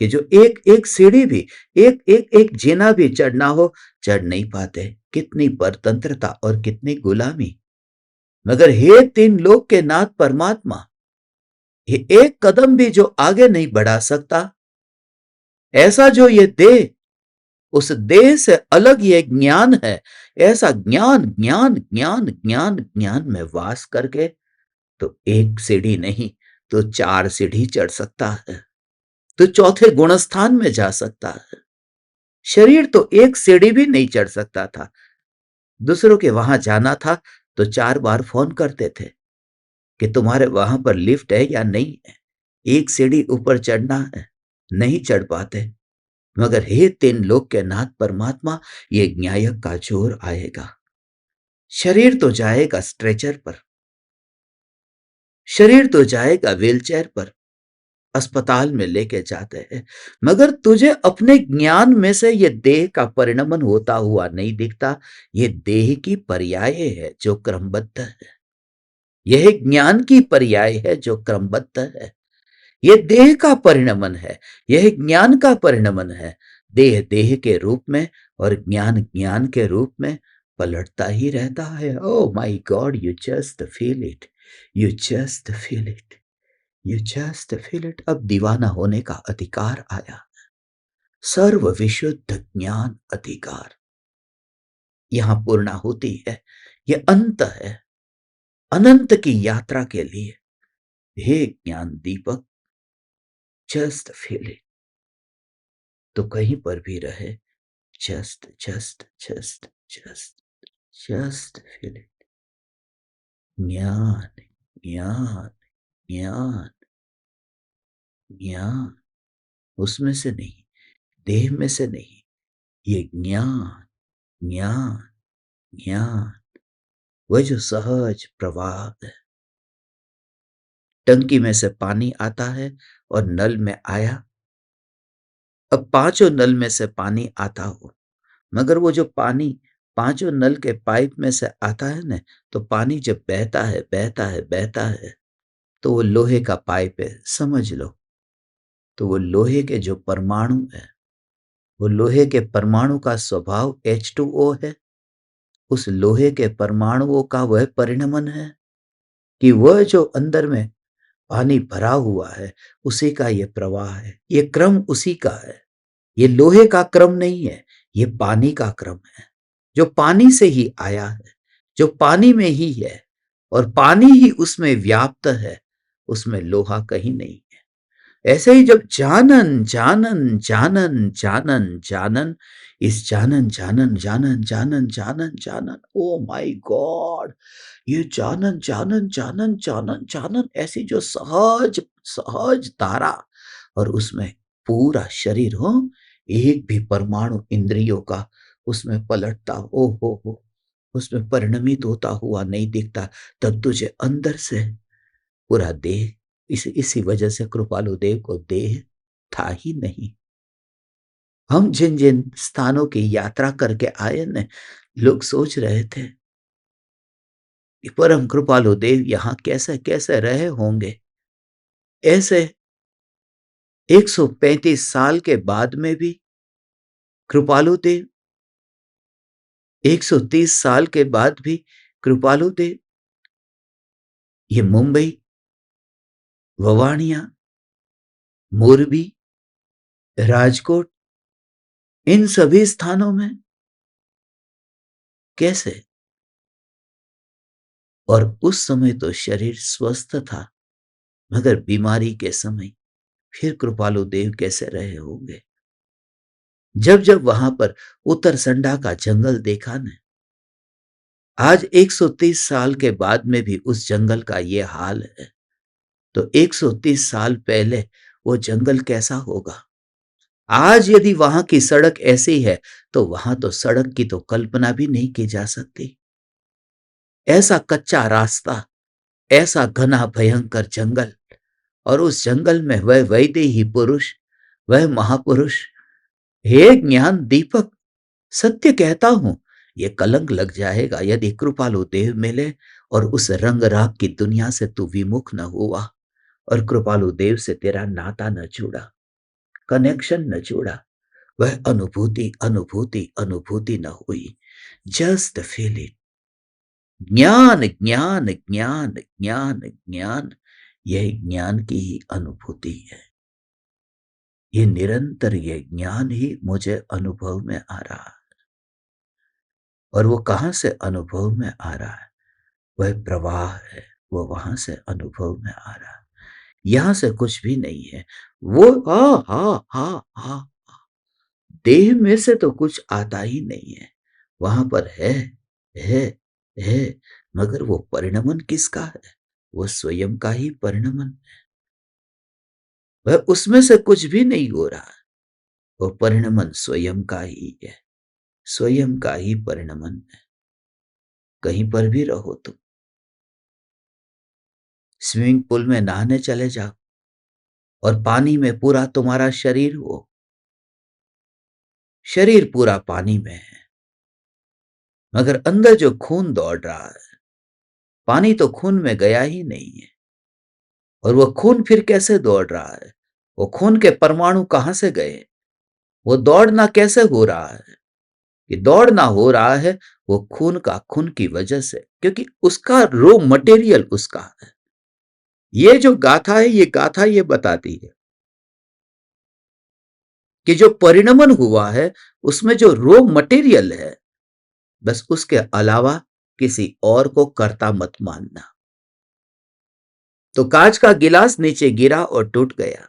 कि जो एक एक सीढ़ी भी, एक एक एक जीना भी चढ़ना हो, चढ़ नहीं पाते। कितनी परतंत्रता और कितनी गुलामी। मगर हे तीन लोक के नाथ परमात्मा, ये एक कदम भी जो आगे नहीं बढ़ा सकता, ऐसा जो ये देह, उस देह से अलग ये ज्ञान है, ऐसा ज्ञान ज्ञान ज्ञान ज्ञान ज्ञान में वास करके तो एक सीढ़ी नहीं तो 4 सीढ़ी चढ़ सकता है, तो चौथे गुणस्थान में जा सकता है। शरीर तो एक सीढ़ी भी नहीं चढ़ सकता था। दूसरों के वहां जाना था तो 4 बार फोन करते थे कि तुम्हारे वहां पर लिफ्ट है या नहीं है, एक सीढ़ी ऊपर चढ़ना है, नहीं चढ़ पाते। मगर हे तीन लोक के नाथ परमात्मा, ये न्यायक का जोर आएगा। शरीर तो जाएगा स्ट्रेचर पर, शरीर तो जाएगा व्हीलचेयर पर, अस्पताल में लेके जाते हैं, मगर तुझे अपने ज्ञान में से ये देह का परिणमन होता हुआ नहीं दिखता। ये देह की पर्याय है जो क्रमबद्ध है, यह ज्ञान की पर्याय है जो क्रमबद्ध है। यह देह का परिणमन है, यह ज्ञान का परिणमन है। देह देह के रूप में और ज्ञान ज्ञान के रूप में पलटता ही रहता है। Oh my God, you just feel it, you just feel it, you just feel it. अब दीवाना होने का अधिकार आया, सर्व विशुद्ध ज्ञान अधिकार यहां पूर्ण होती है। यह अंत है, अनंत की यात्रा के लिए। हे ज्ञान दीपक, जस्ट फील इट। तो कहीं पर भी रहे, just just just just just feel it. ज्ञान ज्ञान ज्ञान ज्ञान उसमें से नहीं, देह में से नहीं, ये ज्ञान, ज्ञान, ज्ञान, वह जो सहज प्रवाह है। टंकी में से पानी आता है और नल में आया। अब पांचों नल में से पानी आता हो, मगर वो जो पानी पांचों नल के पाइप में से आता है ना, तो पानी जब बहता है बहता है बहता है, तो वो लोहे का पाइप है, समझ लो। तो वो लोहे के जो परमाणु है, वो लोहे के परमाणु का स्वभाव H2O है। उस लोहे के परमाणुओं का वह परिणमन है कि वह जो अंदर में पानी भरा हुआ है, उसी का ये प्रवाह है, ये क्रम उसी का है। ये लोहे का क्रम नहीं है, ये पानी का क्रम है, जो पानी से ही आया है, जो पानी में ही है, और पानी ही उसमें व्याप्त है, उसमें लोहा कहीं नहीं। ऐसे ही जब जानन जानन जानन जानन जानन, इस जानन जानन जानन जानन जानन जानन, ओ माय गॉड, ये जानन जानन जानन जानन जानन ऐसी जो सहज सहज धारा, और उसमें पूरा शरीर हो, एक भी परमाणु इंद्रियों का उसमें पलटता, ओ हो, उसमें परिणमित होता हुआ नहीं दिखता। तब तुझे अंदर से पूरा देह, इसी वजह से कृपालु देव को देह था ही नहीं। हम जिन जिन स्थानों की यात्रा करके आए न, लोग सोच रहे थे कि परम कृपालु देव यहाँ कैसे कैसे रहे होंगे। ऐसे 135 साल के बाद में भी कृपालु देव, 130 साल के बाद भी कृपालु देव, ये मुंबई, ववाणिया, मोरबी, राजकोट, इन सभी स्थानों में कैसे? और उस समय तो शरीर स्वस्थ था, मगर बीमारी के समय फिर कृपालु देव कैसे रहे होंगे? जब जब वहां पर उत्तरसंडा का जंगल देखा न, आज 130 साल के बाद में भी उस जंगल का ये हाल है, तो 130 साल पहले वो जंगल कैसा होगा? आज यदि वहां की सड़क ऐसी है, तो वहां तो सड़क की तो कल्पना भी नहीं की जा सकती। ऐसा कच्चा रास्ता, ऐसा घना भयंकर जंगल, और उस जंगल में वह वैदेही पुरुष, वह महापुरुष। हे ज्ञान दीपक, सत्य कहता हूं, ये कलंक लग जाएगा यदि कृपालु देव मिले और उस रंग राग की दुनिया से तू विमुख न हुआ, और कृपालु देव से तेरा नाता न जुड़ा, कनेक्शन न जुड़ा, वह अनुभूति अनुभूति अनुभूति न हुई। Just feel it. ज्ञान ज्ञान ज्ञान ज्ञान ज्ञान, यह ज्ञान की ही अनुभूति है। ये निरंतर ये ज्ञान ही मुझे अनुभव में आ रहा है। और वो कहां से अनुभव में आ रहा है? वह प्रवाह है, वो वहां से अनुभव में आ रहा है, यहां से कुछ भी नहीं है। वो हा हा हा हा, देह में से तो कुछ आता ही नहीं है। वहां पर है है, मगर वो परिणमन किसका है? वो स्वयं का ही परिणमन। वह उसमें से कुछ भी नहीं हो रहा है, वो परिणमन स्वयं का ही है, स्वयं का ही परिणमन है। कहीं पर भी रहो तुम, स्विमिंग पूल में नहाने चले जाओ और पानी में पूरा तुम्हारा शरीर हो, शरीर पूरा पानी में है, मगर अंदर जो खून दौड़ रहा है, पानी तो खून में गया ही नहीं है। और वो खून फिर कैसे दौड़ रहा है? वो खून के परमाणु कहां से गए? वो दौड़ना कैसे हो रहा है? ये दौड़ना हो रहा है वो खून का, खून की वजह से, क्योंकि उसका रो मटेरियल उसका है। ये जो गाथा है, ये गाथा ये बताती है कि जो परिणमन हुआ है उसमें जो रो मटेरियल है, बस उसके अलावा किसी और को कर्ता मत मानना। तो कांच का गिलास नीचे गिरा और टूट गया,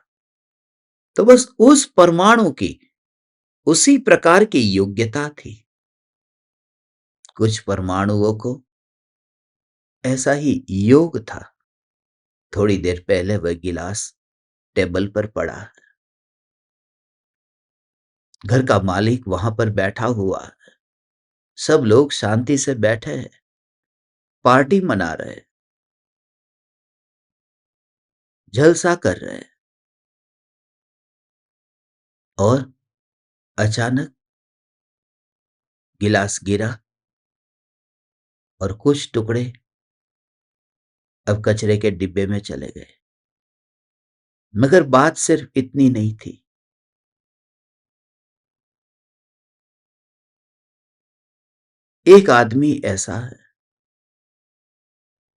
तो बस उस परमाणु की उसी प्रकार की योग्यता थी। कुछ परमाणुओं को ऐसा ही योग था। थोड़ी देर पहले वह गिलास टेबल पर पड़ा है। घर का मालिक वहां पर बैठा हुआ है। सब लोग शांति से बैठे हैं, पार्टी मना रहे हैं, जलसा कर रहे हैं। और अचानक गिलास गिरा और कुछ टुकड़े अब कचरे के डिब्बे में चले गए। मगर बात सिर्फ इतनी नहीं थी। एक आदमी ऐसा है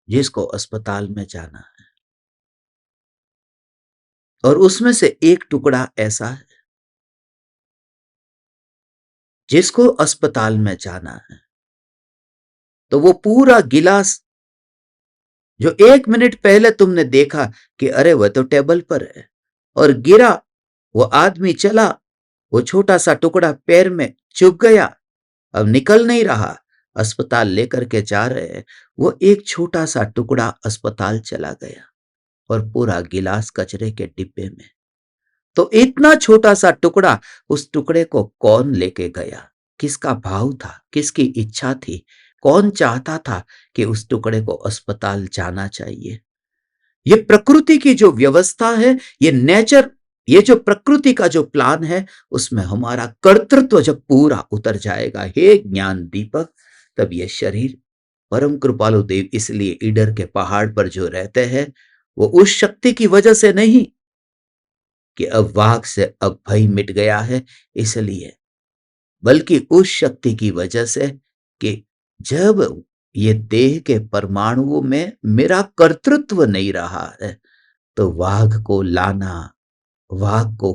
जिसको अस्पताल में जाना है, और उसमें से एक टुकड़ा ऐसा है जिसको अस्पताल में जाना है। तो वो पूरा गिलास जो 1 मिनट पहले तुमने देखा कि अरे वह तो टेबल पर है और गिरा, वो आदमी चला, वो छोटा सा टुकड़ा पैर में चुभ गया, अब निकल नहीं रहा, अस्पताल लेकर के जा रहे हैं, वो एक छोटा सा टुकड़ा अस्पताल चला गया और पूरा गिलास कचरे के डिब्बे में। तो इतना छोटा सा टुकड़ा, उस टुकड़े को कौन लेके गया? किसका भाव था? किसकी इच्छा थी? कौन चाहता था कि उस टुकड़े को अस्पताल जाना चाहिए? ये प्रकृति की जो व्यवस्था है, ये नेचर, ये जो प्रकृति का जो प्लान है, उसमें हमारा कर्तृत्व जब पूरा उतर जाएगा, हे ज्ञान दीपक, तब ये शरीर, परम कृपालु देव इसलिए ईडर के पहाड़ पर जो रहते हैं, वो उस शक्ति की वजह से नहीं कि अब वाघ से अब भय मिट गया है इसलिए, बल्कि उस शक्ति की वजह से कि जब ये देह के परमाणुओं में मेरा कर्तृत्व नहीं रहा है, तो वाघ को लाना, वाघ को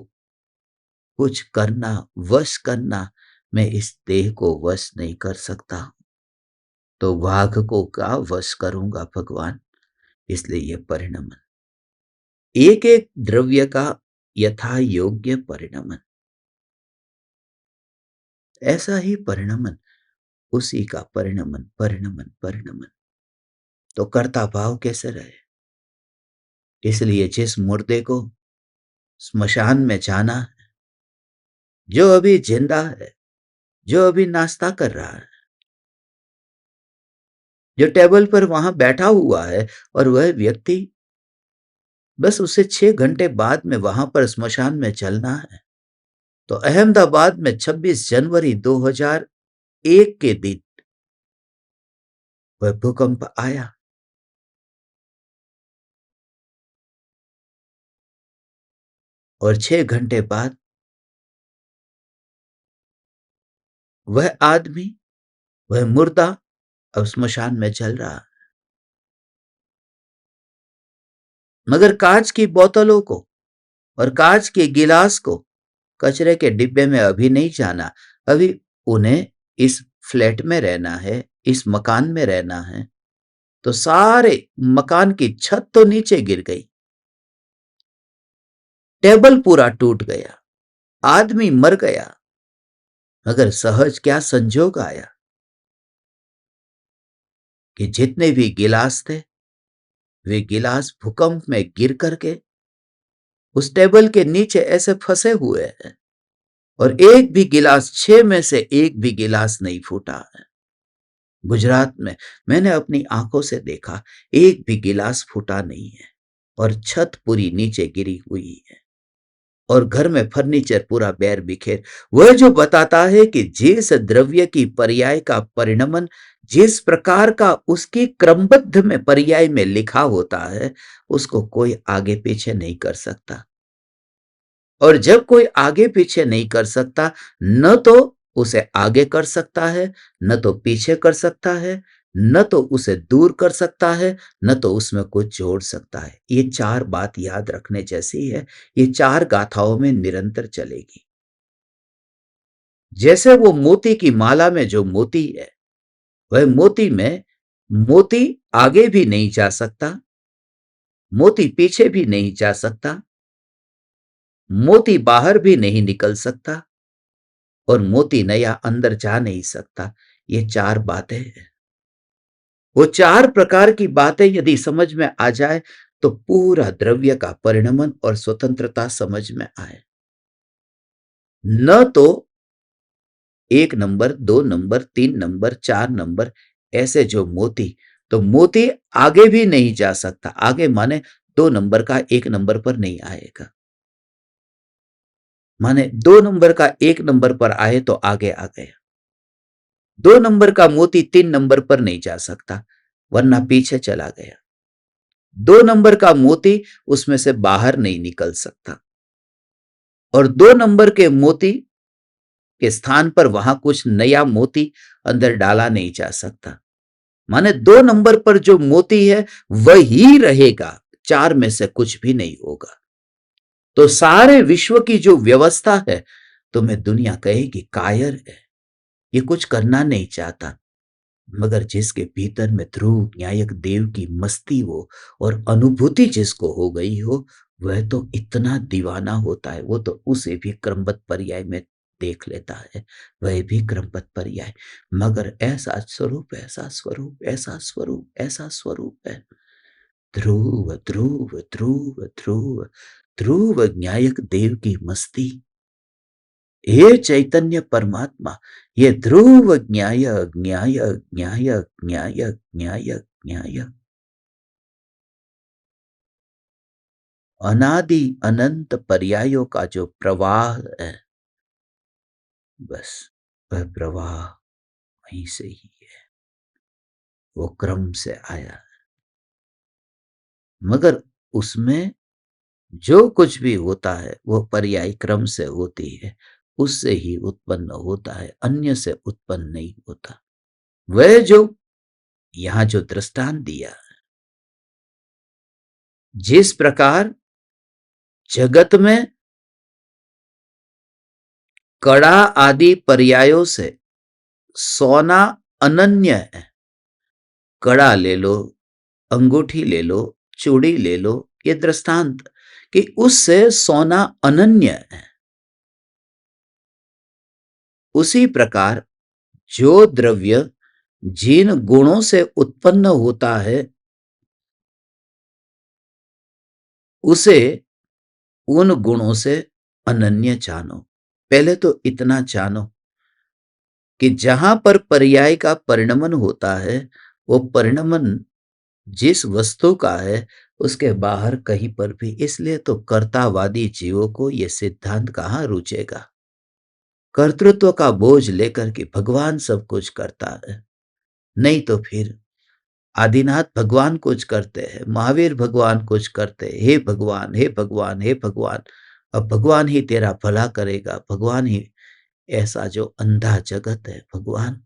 कुछ करना, वश करना, मैं इस देह को वश नहीं कर सकता। तो वाघ को का वश करूंगा भगवान? इसलिए ये परिणमन, एक एक द्रव्य का यथा योग्य परिणमन, ऐसा ही परिणमन, उसी का परिणमन, परिणमन, परिणमन। तो कर्ता भाव कैसे रहे? इसलिए जिस मुर्दे को स्मशान में जाना है, जो अभी जिंदा है, जो अभी नाश्ता कर रहा है, जो टेबल पर वहां बैठा हुआ है, और वह व्यक्ति बस उसे 6 घंटे बाद में वहां पर स्मशान में चलना है। तो अहमदाबाद में 26 जनवरी 2001 के दिन वह भूकंप आया। और 6 घंटे बाद वह आदमी, वह मुर्दा अब स्मशान में चल रहा। मगर कांच की बोतलों को और कांच के गिलास को कचरे के डिब्बे में अभी नहीं जाना। अभी उन्हें इस फ्लैट में रहना है, इस मकान में रहना है। तो सारे मकान की छत तो नीचे गिर गई, टेबल पूरा टूट गया, आदमी मर गया। मगर सहज क्या संजोग आया कि जितने भी गिलास थे, वे गिलास भूकंप में गिर करके उस टेबल के नीचे ऐसे फंसे हुए हैं, और एक भी गिलास, 6 में से एक भी गिलास नहीं फूटा है। गुजरात में मैंने अपनी आंखों से देखा, एक भी गिलास फूटा नहीं है, और छत पूरी नीचे गिरी हुई है, और घर में फर्नीचर पूरा बैर बिखेर। वह जो बताता है कि जिस द्रव्य की पर्याय का परिणमन जिस प्रकार का उसकी क्रमबद्ध में पर्याय में लिखा होता है, उसको कोई आगे पीछे नहीं कर सकता। और जब कोई आगे पीछे नहीं कर सकता, न तो उसे आगे कर सकता है, न तो पीछे कर सकता है, न तो उसे दूर कर सकता है, न तो उसमें कुछ जोड़ सकता है। ये 4 बात याद रखने जैसी है। ये 4 गाथाओं में निरंतर चलेगी। जैसे वो मोती की माला में जो मोती है, वह मोती में मोती आगे भी नहीं जा सकता, मोती पीछे भी नहीं जा सकता, मोती बाहर भी नहीं निकल सकता, और मोती नया अंदर जा नहीं सकता। ये 4 बातें हैं। वो 4 प्रकार की बातें यदि समझ में आ जाए, तो पूरा द्रव्य का परिणमन और स्वतंत्रता समझ में आए। न तो 1 नंबर, 2 नंबर, 3 नंबर, 4 नंबर, ऐसे जो मोती, तो मोती आगे भी नहीं जा सकता। आगे माने 2 नंबर का 1 नंबर पर नहीं आएगा, माने 2 नंबर का 1 नंबर पर आए तो आगे आ गया। 2 नंबर का मोती 3 नंबर पर नहीं जा सकता, वरना पीछे चला गया। 2 नंबर का मोती उसमें से बाहर नहीं निकल सकता, और 2 नंबर के मोती के स्थान पर वहां कुछ नया मोती अंदर डाला नहीं जा सकता। माने 2 नंबर पर जो मोती है वही रहेगा, 4 में से कुछ भी नहीं होगा। तो सारे विश्व की जो व्यवस्था है, तुम्हें दुनिया कहेगी कायर है, ये कुछ करना नहीं चाहता, मगर जिसके भीतर में ध्रुव न्यायक देव की मस्ती हो और अनुभूति जिसको हो गई हो, वह तो इतना दीवाना होता है, वो तो उसे भी क्रमबद्ध पर्याय में देख लेता है, वह भी क्रमबद्ध पर्याय। मगर ऐसा स्वरूप, ऐसा स्वरूप, ऐसा स्वरूप, ऐसा स्वरूप है। ध्रुव ध्रुव ध्रुव ध्रुव ध्रुव न्यायक देव की मस्ती, हे चैतन्य परमात्मा, ये ध्रुव न्याय न्याय न्याय न्याय न्याय न्याय, अनादि अनंत पर्यायों का जो प्रवाह है, बस वह प्रवाह वहीं से ही है, वो क्रम से आया। मगर उसमें जो कुछ भी होता है वो पर्याय क्रम से होती है, उससे ही उत्पन्न होता है, अन्य से उत्पन्न नहीं होता। वह जो यहां जो दृष्टांत दिया, जिस प्रकार जगत में कड़ा आदि पर्यायों से सोना अनन्य है, कड़ा ले लो, अंगूठी ले लो, चूड़ी ले लो, ये दृष्टांत कि उससे सोना अनन्य है। उसी प्रकार जो द्रव्य जिन गुणों से उत्पन्न होता है, उसे उन गुणों से अनन्य जानो। पहले तो इतना जानो कि जहां पर पर्याय का परिणमन होता है, वो परिणमन जिस वस्तु का है उसके बाहर कहीं पर भी, इसलिए तो कर्तावादी जीवों को यह सिद्धांत कहां रुचेगा। कर्तृत्व का बोझ लेकर के भगवान सब कुछ करता है, नहीं तो फिर आदिनाथ भगवान कुछ करते हैं, महावीर भगवान कुछ करते हैं, हे भगवान, हे भगवान, हे भगवान, अब भगवान ही तेरा भला करेगा, भगवान ही, ऐसा जो अंधा जगत है, भगवान,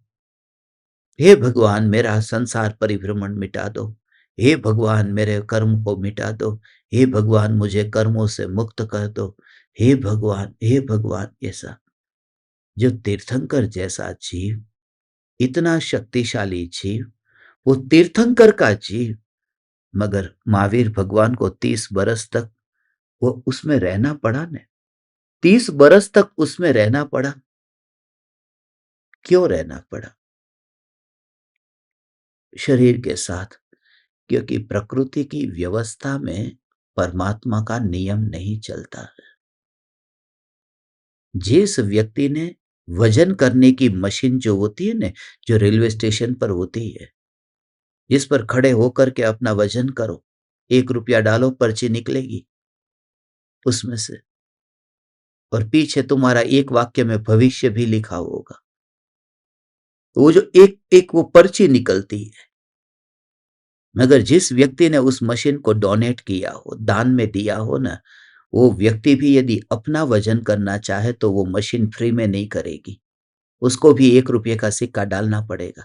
हे भगवान मेरा संसार परिभ्रमण मिटा दो, हे भगवान मेरे कर्म को मिटा दो, हे भगवान मुझे कर्मों से मुक्त कर दो, हे भगवान, हे भगवान। ऐसा जो तीर्थंकर जैसा जीव, इतना शक्तिशाली जीव, वो तीर्थंकर का जीव, मगर महावीर भगवान को 30 बरस तक वो उसमें रहना पड़ा ने, 30 बरस तक उसमें रहना पड़ा। क्यों रहना पड़ा? शरीर के साथ, क्योंकि प्रकृति की व्यवस्था में परमात्मा का नियम नहीं चलता है। जिस व्यक्ति ने वजन करने की मशीन जो होती है ना, जो रेलवे स्टेशन पर होती है, जिस पर खड़े होकर के अपना वजन करो, 1 रुपया डालो, पर्ची निकलेगी उसमें से, और पीछे तुम्हारा एक वाक्य में भविष्य भी लिखा होगा। वो जो एक एक वो पर्ची निकलती है, मगर जिस व्यक्ति ने उस मशीन को डोनेट किया हो, दान में दिया हो ना, वो व्यक्ति भी यदि अपना वजन करना चाहे तो वो मशीन फ्री में नहीं करेगी, उसको भी 1 रुपये का सिक्का डालना पड़ेगा,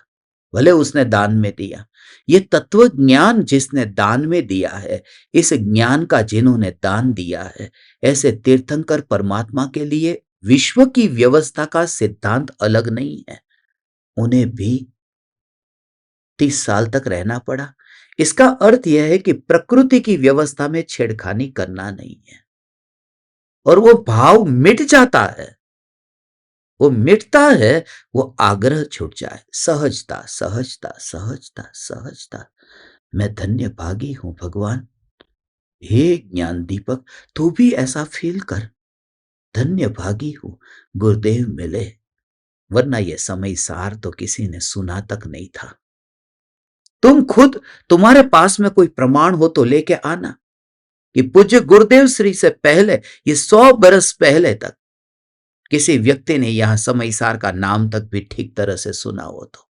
भले उसने दान में दिया। ये तत्व ज्ञान जिसने दान में दिया है, इस ज्ञान का जिन्होंने दान दिया है, ऐसे तीर्थंकर परमात्मा के लिए विश्व की व्यवस्था का सिद्धांत अलग नहीं है। उन्हें भी 30 साल तक रहना पड़ा। इसका अर्थ यह है कि प्रकृति की व्यवस्था में छेड़खानी करना नहीं है, और वो भाव मिट जाता है, वो मिटता है, वो आग्रह छूट जाए, सहजता सहजता सहजता सहजता। मैं धन्य भागी हूं भगवान, हे ज्ञान दीपक, तू भी ऐसा फील कर। धन्य भागी हूं, गुरुदेव मिले, वरना यह समय सार तो किसी ने सुना तक नहीं था। तुम खुद, तुम्हारे पास में कोई प्रमाण हो तो लेके आना कि पूज्य गुरुदेव श्री से पहले, ये 100 बरस पहले तक किसी व्यक्ति ने यहां समयसार का नाम तक भी ठीक तरह से सुना हो। तो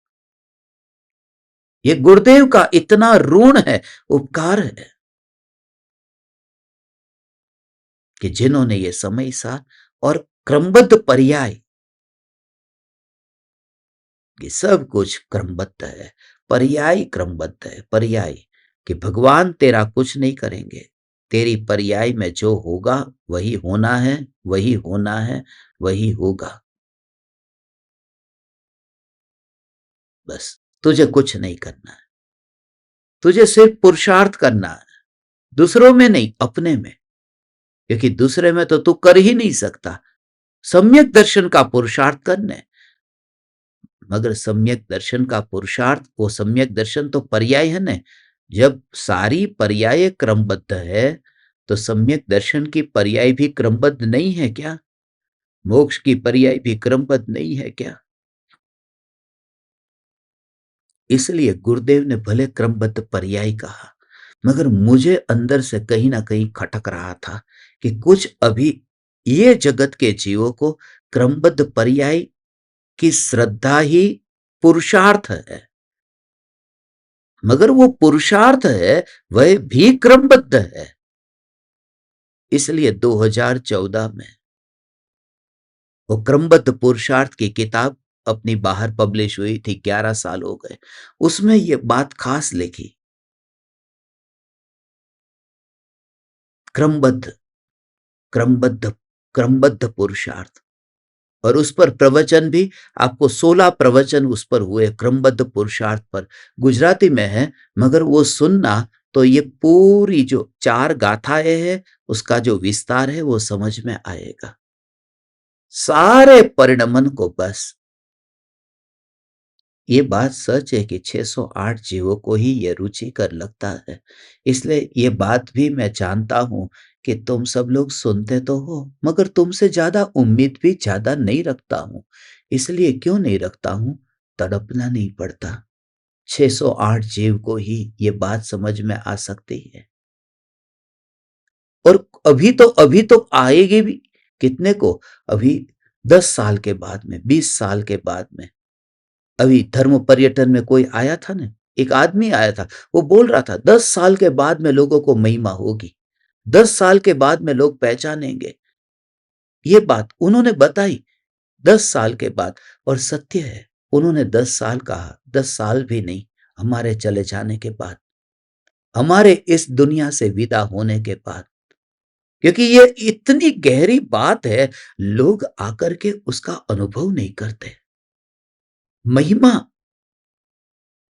ये गुरुदेव का इतना ऋण है, उपकार है, कि जिन्होंने ये समयसार और क्रमबद्ध पर्याय, ये सब कुछ क्रमबद्ध है, पर्याय क्रमबद्ध है, पर्याय, कि भगवान तेरा कुछ नहीं करेंगे, तेरी पर्याय में जो होगा वही होना है, वही होना है, वही होगा। बस तुझे कुछ नहीं करना है, तुझे सिर्फ पुरुषार्थ करना है, दूसरों में नहीं, अपने में, क्योंकि दूसरे में तो तू कर ही नहीं सकता। सम्यक दर्शन का पुरुषार्थ करने, मगर सम्यक दर्शन का पुरुषार्थ, वो सम्यक दर्शन तो पर्याय है ना। जब सारी पर्याय क्रमबद्ध है तो सम्यक दर्शन की पर्याय भी क्रमबद्ध नहीं है क्या? मोक्ष की पर्याय भी क्रमबद्ध नहीं है क्या? इसलिए गुरुदेव ने भले क्रमबद्ध पर्याय कहा, मगर मुझे अंदर से कहीं ना कहीं खटक रहा था कि कुछ अभी ये जगत के जीवों को क्रमबद्ध पर्याय की श्रद्धा ही पुरुषार्थ है, मगर वो पुरुषार्थ है वह भी क्रमबद्ध है। इसलिए 2014 में वो क्रमबद्ध पुरुषार्थ की किताब अपनी बाहर पब्लिश हुई थी, 11 साल हो गए, उसमें ये बात खास लिखी, क्रमबद्ध, क्रमबद्ध, क्रमबद्ध पुरुषार्थ। और उस पर प्रवचन भी आपको 16 प्रवचन उस पर हुए, क्रमबद्ध पुरुषार्थ पर, गुजराती में है, मगर वो सुनना तो ये पूरी जो 4 गाथाएं है उसका जो विस्तार है वो समझ में आएगा, सारे परिणमन को। बस ये बात सच है कि 608 जीवों को ही ये रुचिकर लगता है, इसलिए ये बात भी मैं जानता हूं कि तुम सब लोग सुनते तो हो, मगर तुमसे ज्यादा उम्मीद भी ज्यादा नहीं रखता हूं। इसलिए क्यों नहीं रखता हूं? तड़पना नहीं पड़ता। 608 जीव को ही ये बात समझ में आ सकती है, और अभी तो आएगी भी। कितने को? अभी 10 साल के बाद में, 20 साल के बाद में। अभी धर्म पर्यटन में कोई आया था ना, एक आदमी आया था, वो बोल रहा था 10 साल के बाद में लोगों को महिमा होगी, 10 साल के बाद में लोग पहचानेंगे। ये बात उन्होंने बताई 10 साल के बाद, और सत्य है, उन्होंने 10 साल कहा, 10 साल भी नहीं, हमारे चले जाने के बाद, हमारे इस दुनिया से विदा होने के बाद, क्योंकि ये इतनी गहरी बात है, लोग आकर के उसका अनुभव नहीं करते, महिमा।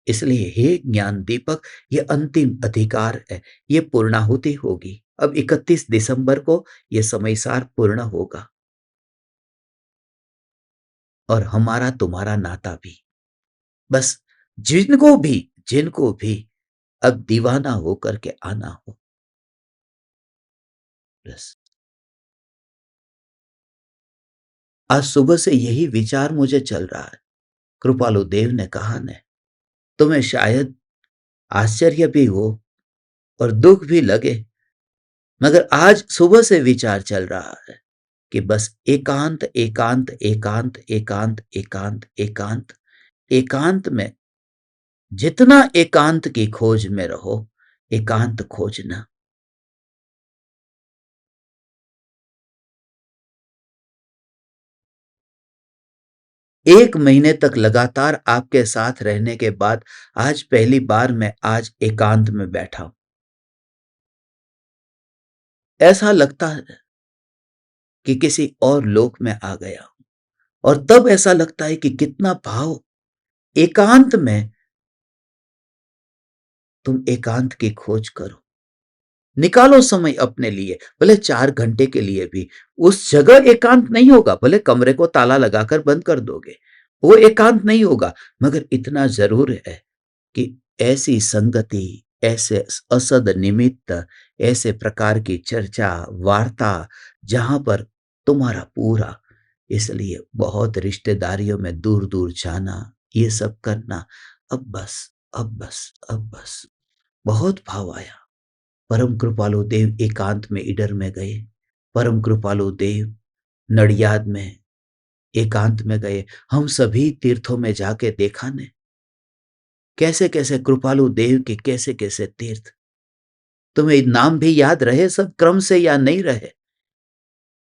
इसलिए हे ज्ञान दीपक, ये अंतिम अधिकार है, ये पूर्णाहुति होगी। अब 31 दिसंबर को ये समयसार पूर्ण होगा, और हमारा तुम्हारा नाता भी। बस जिनको भी अब दीवाना होकर के आना हो, बस। आज सुबह से यही विचार मुझे चल रहा है। कृपालु देव ने कहा ने, तुम्हें शायद आश्चर्य भी हो और दुख भी लगे, मगर आज सुबह से विचार चल रहा है कि बस एकांत, एकांत, एकांत, एकांत, एकांत, एकांत, एकांत में, जितना एकांत की खोज में रहो, एकांत खोजना। 1 महीने तक लगातार आपके साथ रहने के बाद आज पहली बार मैं आज एकांत में बैठा हूं। ऐसा लगता है कि किसी और लोक में आ गया हूं, और तब ऐसा लगता है कि कितना भाव, एकांत में तुम एकांत की खोज करो, निकालो समय अपने लिए, भले 4 घंटे के लिए भी। उस जगह एकांत नहीं होगा, भले कमरे को ताला लगाकर बंद कर दोगे, वो एकांत नहीं होगा, मगर इतना जरूर है कि ऐसी संगति, ऐसे असद निमित्त, ऐसे प्रकार की चर्चा, वार्ता जहां पर तुम्हारा पूरा, इसलिए बहुत रिश्तेदारियों में दूर दूर जाना, ये सब करना, अब बस, अब बस, अब बस। बहुत भाव आया। परम कृपालु देव एकांत में ईडर में गए। परम कृपालु देव नडियाद में एकांत में गए। हम सभी तीर्थों में जाके देखा ने, कैसे कैसे कृपालु देव के कैसे कैसे तीर्थ। तुम्हें नाम भी याद रहे सब क्रम से या नहीं रहे?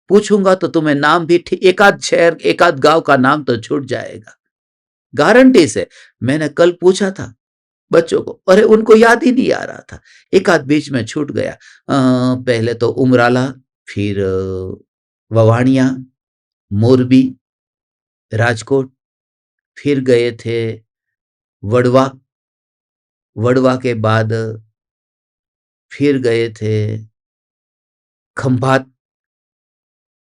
पूछूंगा तो तुम्हें नाम भी एकाध शहर एकाध गांव का नाम तो छूट जाएगा, गारंटी से। मैंने कल पूछा था बच्चों को, अरे उनको याद ही नहीं आ रहा था, एक आध बीच में छूट गया। पहले तो उमराला, फिर ववाणिया, मोरबी, राजकोट, फिर गए थे वडवा, वडवा के बाद फिर गए थे खंभात।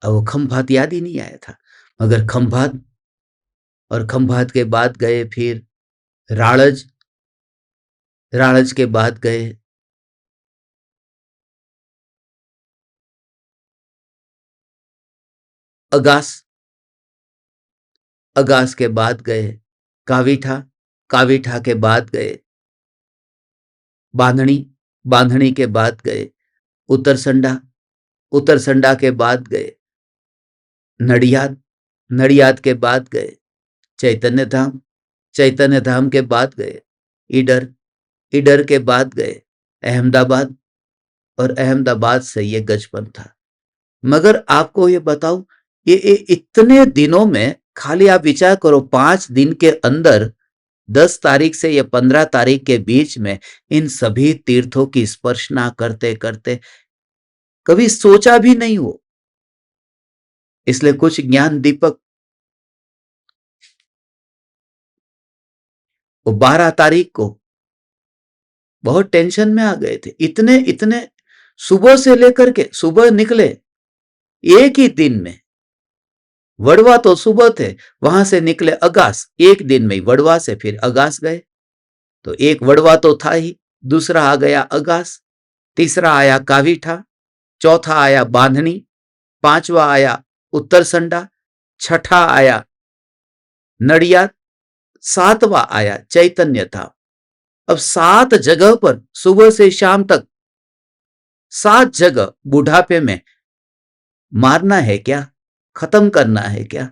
अब वो खंभात याद ही नहीं आया था, मगर खंभात, और खंभात के बाद गए फिर राड़ज, राड़ज के बाद गए अगास, अगास के बाद गए कावीठा, कावीठा के बाद गए बांधनी, बांधनी के बाद गए उत्तरसंडा, उत्तरसंडा के बाद गए नडियाद, नडियाद के बाद गए चैतन्य धाम, चैतन्य धाम के बाद गए ईडर, ईडर के बाद गए अहमदाबाद, और अहमदाबाद से ये गजपन था। मगर आपको ये बताऊं, ये इतने दिनों में, खाली आप विचार करो 5 दिन के अंदर 10 तारीख से या 15 तारीख के बीच में इन सभी तीर्थों की स्पर्शना करते करते कभी सोचा भी नहीं हो। इसलिए कुछ ज्ञान दीपक वो 12 तारीख को बहुत टेंशन में आ गए थे। इतने इतने सुबह से लेकर के, सुबह निकले एक ही दिन में, वडवा तो सुबह थे, वहां से निकले अगास, एक दिन में ही वडवा से फिर अगास गए। तो एक वडवा तो था ही, दूसरा आ गया अगास, तीसरा आया कावीठा, चौथा आया बांधनी, पांचवा आया उत्तरसंडा, छठा आया नडियाद, सातवां आया चैतन्य था। अब 7 जगह पर सुबह से शाम तक 7 जगह बुढ़ापे में मारना है क्या, खत्म करना है क्या?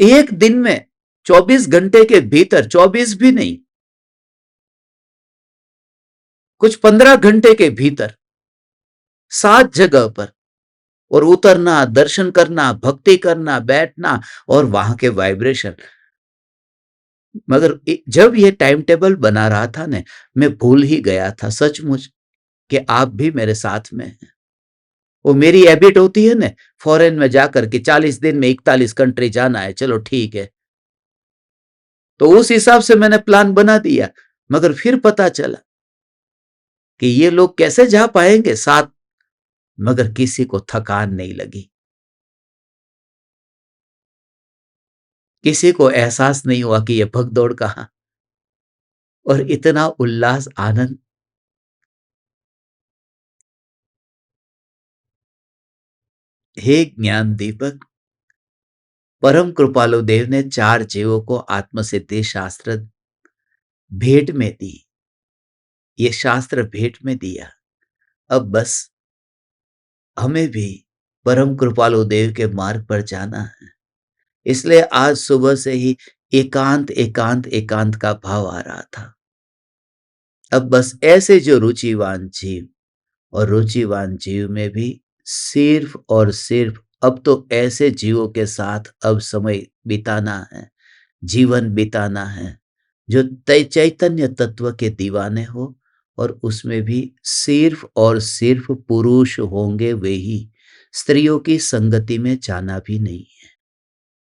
एक दिन में 24 घंटे के भीतर, 24 भी नहीं, कुछ 15 घंटे के भीतर 7 जगह पर, और उतरना, दर्शन करना, भक्ति करना, बैठना, और वहां के वाइब्रेशन। मगर जब ये टाइम टेबल बना रहा था ने, मैं भूल ही गया था सचमुच कि आप भी मेरे साथ में हैं। वो मेरी हैबिट होती है ना, फॉरेन में जाकर के 40 दिन में 41 कंट्री जाना है, चलो ठीक है, तो उस हिसाब से मैंने प्लान बना दिया। मगर फिर पता चला कि ये लोग कैसे जा पाएंगे साथ, मगर किसी को थकान नहीं लगी, किसी को एहसास नहीं हुआ कि ये भगदौड़ कहां, और इतना उल्लास आनंद। हे ज्ञान दीपक, परम कृपालु देव ने 4 जीवों को आत्मसिद्धि शास्त्र भेंट में दी, ये शास्त्र भेंट में दिया। अब बस हमें भी परम कृपालु देव के मार्ग पर जाना है। इसलिए आज सुबह से ही एकांत एकांत एकांत का भाव आ रहा था। अब बस ऐसे जो रुचिवान जीव, और रुचिवान जीव में भी सिर्फ और सिर्फ अब तो ऐसे जीवों के साथ अब समय बिताना है, जीवन बिताना है, जो चैतन्य तत्व के दीवाने हो, और उसमें भी सिर्फ और सिर्फ पुरुष होंगे वे ही। स्त्रियों की संगति में जाना भी नहीं है,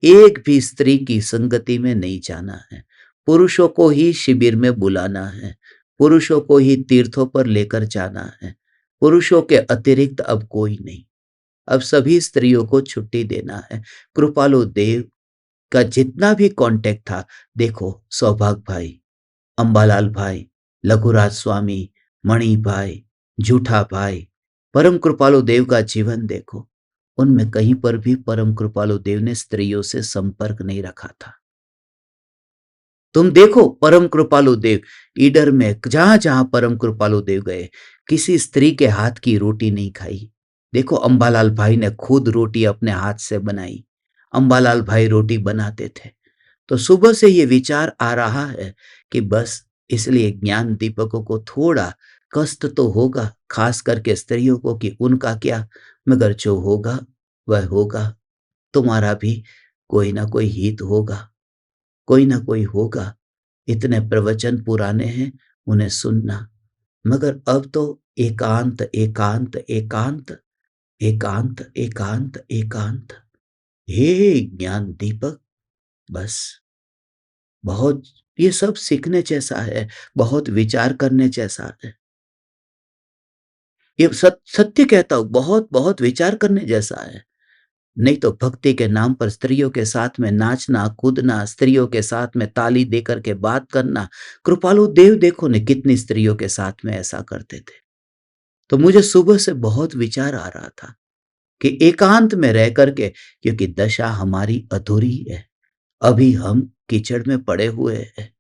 एक भी स्त्री की संगति में नहीं जाना है। पुरुषों को ही शिविर में बुलाना है, पुरुषों को ही तीर्थों पर लेकर जाना है, पुरुषों के अतिरिक्त अब कोई नहीं। अब सभी स्त्रियों को छुट्टी देना है। कृपालु देव का जितना भी कांटेक्ट था, देखो सौभाग भाई, अंबालाल भाई, लघुराज स्वामी, मणि भाई, जूठा भाई, परम कृपालु देव का जीवन देखो। उनमें कहीं पर भी परम कृपालु देव ने स्त्रियों से संपर्क नहीं रखा था। तुम देखो परम कृपालु देव ईडर में जहां जहां परम कृपालु देव गए, किसी स्त्री के हाथ की रोटी नहीं खाई। देखो अंबालाल भाई ने खुद रोटी अपने हाथ से बनाई। अंबालाल भाई रोटी बनाते थे। तो सुबह से ये विचार आ रहा है कि बस इसलिए ज्ञान दीपकों को थोड़ा कष्ट तो होगा, खास करके स्त्रियों को, कि उनका क्या, मगर जो होगा वह होगा। तुम्हारा भी कोई ना कोई हित होगा, कोई ना कोई होगा। इतने प्रवचन पुराने हैं, उन्हें सुनना। मगर अब तो एकांत एकांत एकांत एकांत एकांत एकांत। हे ज्ञान दीपक, बस बहुत, ये सब सीखने जैसा है, बहुत विचार करने जैसा है। ये सत्य कहता हूं, बहुत बहुत विचार करने जैसा है। नहीं तो भक्ति के नाम पर स्त्रियों के साथ में नाचना कूदना, स्त्रियों के साथ में ताली देकर के बात करना। कृपालु देव देखो ने कितनी स्त्रियों के साथ में ऐसा करते थे। तो मुझे सुबह से बहुत विचार आ रहा था कि एकांत में रह करके, क्योंकि दशा हमारी अधूरी है, अभी हम कीचड़ में पड़े हुए हैं,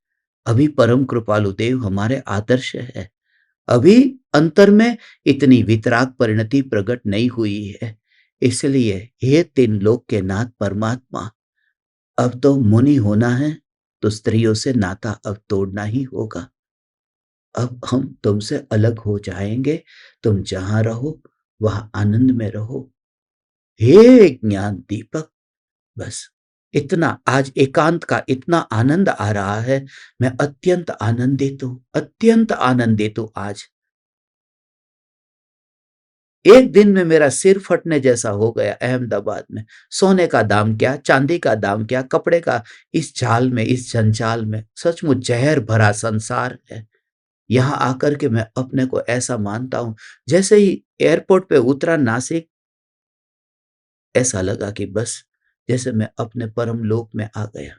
अभी परम कृपालु देव हमारे आदर्श है, अभी अंतर में इतनी वितराग परिणति प्रकट नहीं हुई है। इसलिए हे तीन लोक के नाथ परमात्मा, अब तो मुनि होना है तो स्त्रियों से नाता अब तोड़ना ही होगा। अब हम तुमसे अलग हो जाएंगे, तुम जहां रहो वहां आनंद में रहो। हे ज्ञान दीपक, बस इतना आज एकांत का इतना आनंद आ रहा है। मैं अत्यंत आनंदित हूं, अत्यंत आनंदित हूं आज। एक दिन में मेरा सिर फटने जैसा हो गया अहमदाबाद में। सोने का दाम क्या, चांदी का दाम क्या, कपड़े का, इस जाल में, इस जंजाल में सचमुच जहर भरा संसार है। यहां आकर के मैं अपने को ऐसा मानता हूं, जैसे ही एयरपोर्ट पे उतरा नासिक, ऐसा लगा कि बस जैसे मैं अपने परम लोक में आ गया।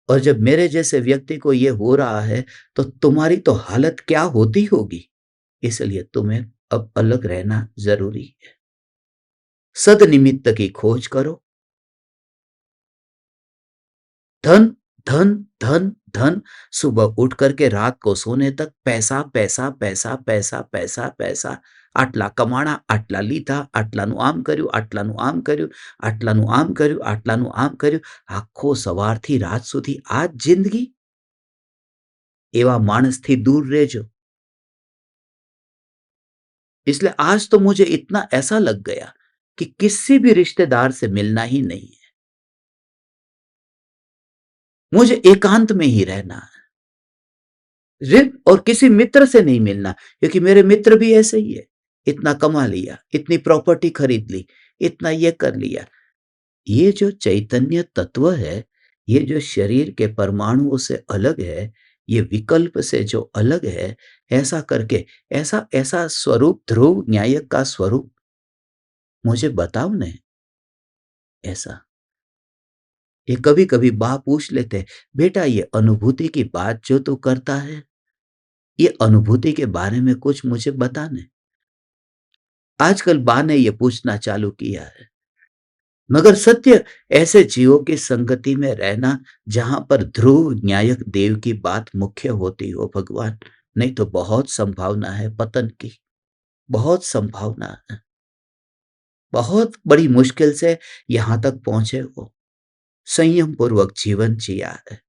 और जब मेरे जैसे व्यक्ति को ये हो रहा है, तो तुम्हारी तो हालत क्या होती होगी। इसलिए तुम्हें अब अलग रहना जरूरी है। सदनिमित्त की खोज करो। धन धन धन धन, सुबह उठ करके रात को सोने तक पैसा पैसा पैसा पैसा पैसा पैसा। આટલા કમાણા, આટલા લીધા, આટલાનું આમ કર્યું, આટલાનું આમ કર્યું, આટલાનું આમ કર્યું, આટલાનું આમ કર્યું, આખો સવારથી રાત સુધી આ જ જિંદગી। એવા માણસથી दूर રહેજો। इसलिए आज तो मुझे इतना ऐसा लग गया कि किसी भी रिश्तेदार से मिलना ही नहीं है, मुझे एकांत में ही रहना है। और किसी मित्र से नहीं मिलना, क्योंकि मेरे मित्र भी ऐसे ही है। इतना कमा लिया, इतनी प्रॉपर्टी खरीद ली, इतना ये कर लिया। ये जो चैतन्य तत्व है, ये जो शरीर के परमाणुओं से अलग है, ये विकल्प से जो अलग है, ऐसा करके, ऐसा ऐसा स्वरूप, ध्रुव न्यायक का स्वरूप मुझे बताओ न। ऐसा ये कभी कभी बा पूछ लेते, बेटा ये अनुभूति की बात जो तू करता है, ये अनुभूति के बारे में कुछ मुझे बताने। आजकल बा ने ये पूछना चालू किया है। मगर सत्य, ऐसे जीवों की संगति में रहना जहां पर ध्रुव न्यायक देव की बात मुख्य होती हो भगवान। नहीं तो बहुत संभावना है पतन की, बहुत संभावना है। बहुत बड़ी मुश्किल से यहां तक पहुंचे हो। संयम पूर्वक जीवन जिया है,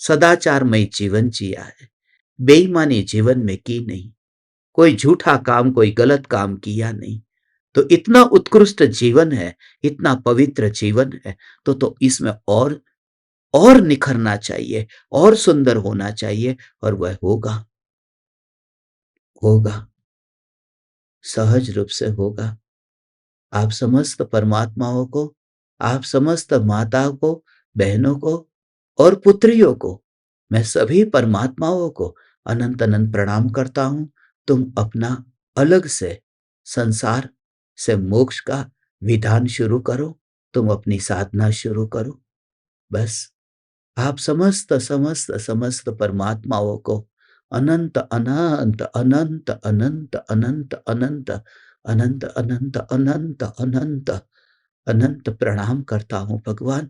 सदाचारमय जीवन जिया है, बेईमानी जीवन में की नहीं, कोई झूठा काम, कोई गलत काम किया नहीं। तो इतना उत्कृष्ट जीवन है, इतना पवित्र जीवन है, तो इसमें और निखरना चाहिए, और सुंदर होना चाहिए। और वह होगा, होगा, सहज रूप से होगा। आप समस्त परमात्माओं को, आप समस्त माताओं को, बहनों को और पुत्रियों को, मैं सभी परमात्माओं को अनंत अनंत प्रणाम करता हूं। तुम अपना अलग से संसार से मोक्ष का विधान शुरू करो, तुम अपनी साधना शुरू करो। बस आप समस्त समस्त समस्त परमात्माओं को अनंत अनंत अनंत अनंत अनंत अनंत अनंत अनंत अनंत अनंत अनंत प्रणाम करता हूं भगवान।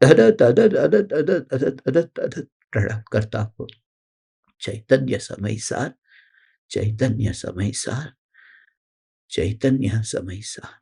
अनंत अनंत अनंत अनंत अनंत अनंत अनंत प्रणाम करता हूं। चैतन्य समय सार, चैतन्य समय सार, चैतन्य समय सार।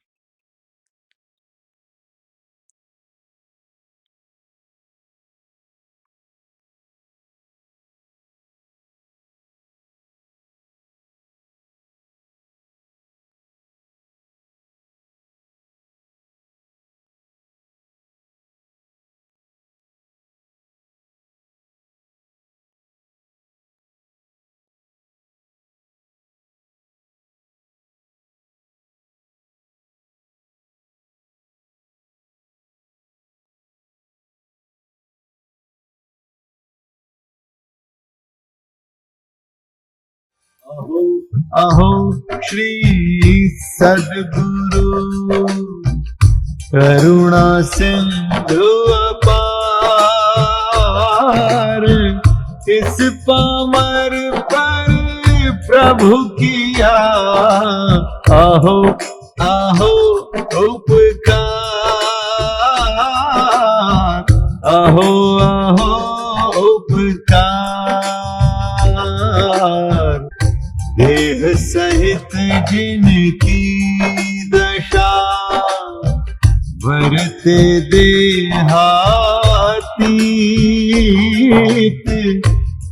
अहो अहो श्री सद्गुरु करुणा सिंधु अपार, इस पामर पर प्रभु किया आहो आहो उपकार, आहो आहो उपकार। देह सहित जिनकी दशा भरते देहातीत,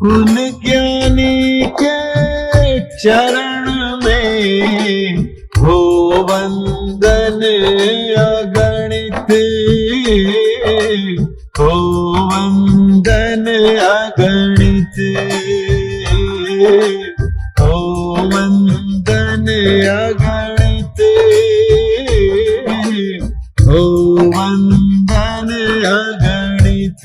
उन ज्ञानी के चरण में हो वंदन अगणित, हो वंदन अगणित, हो वंदन अगणित, हो वंदन अगणित।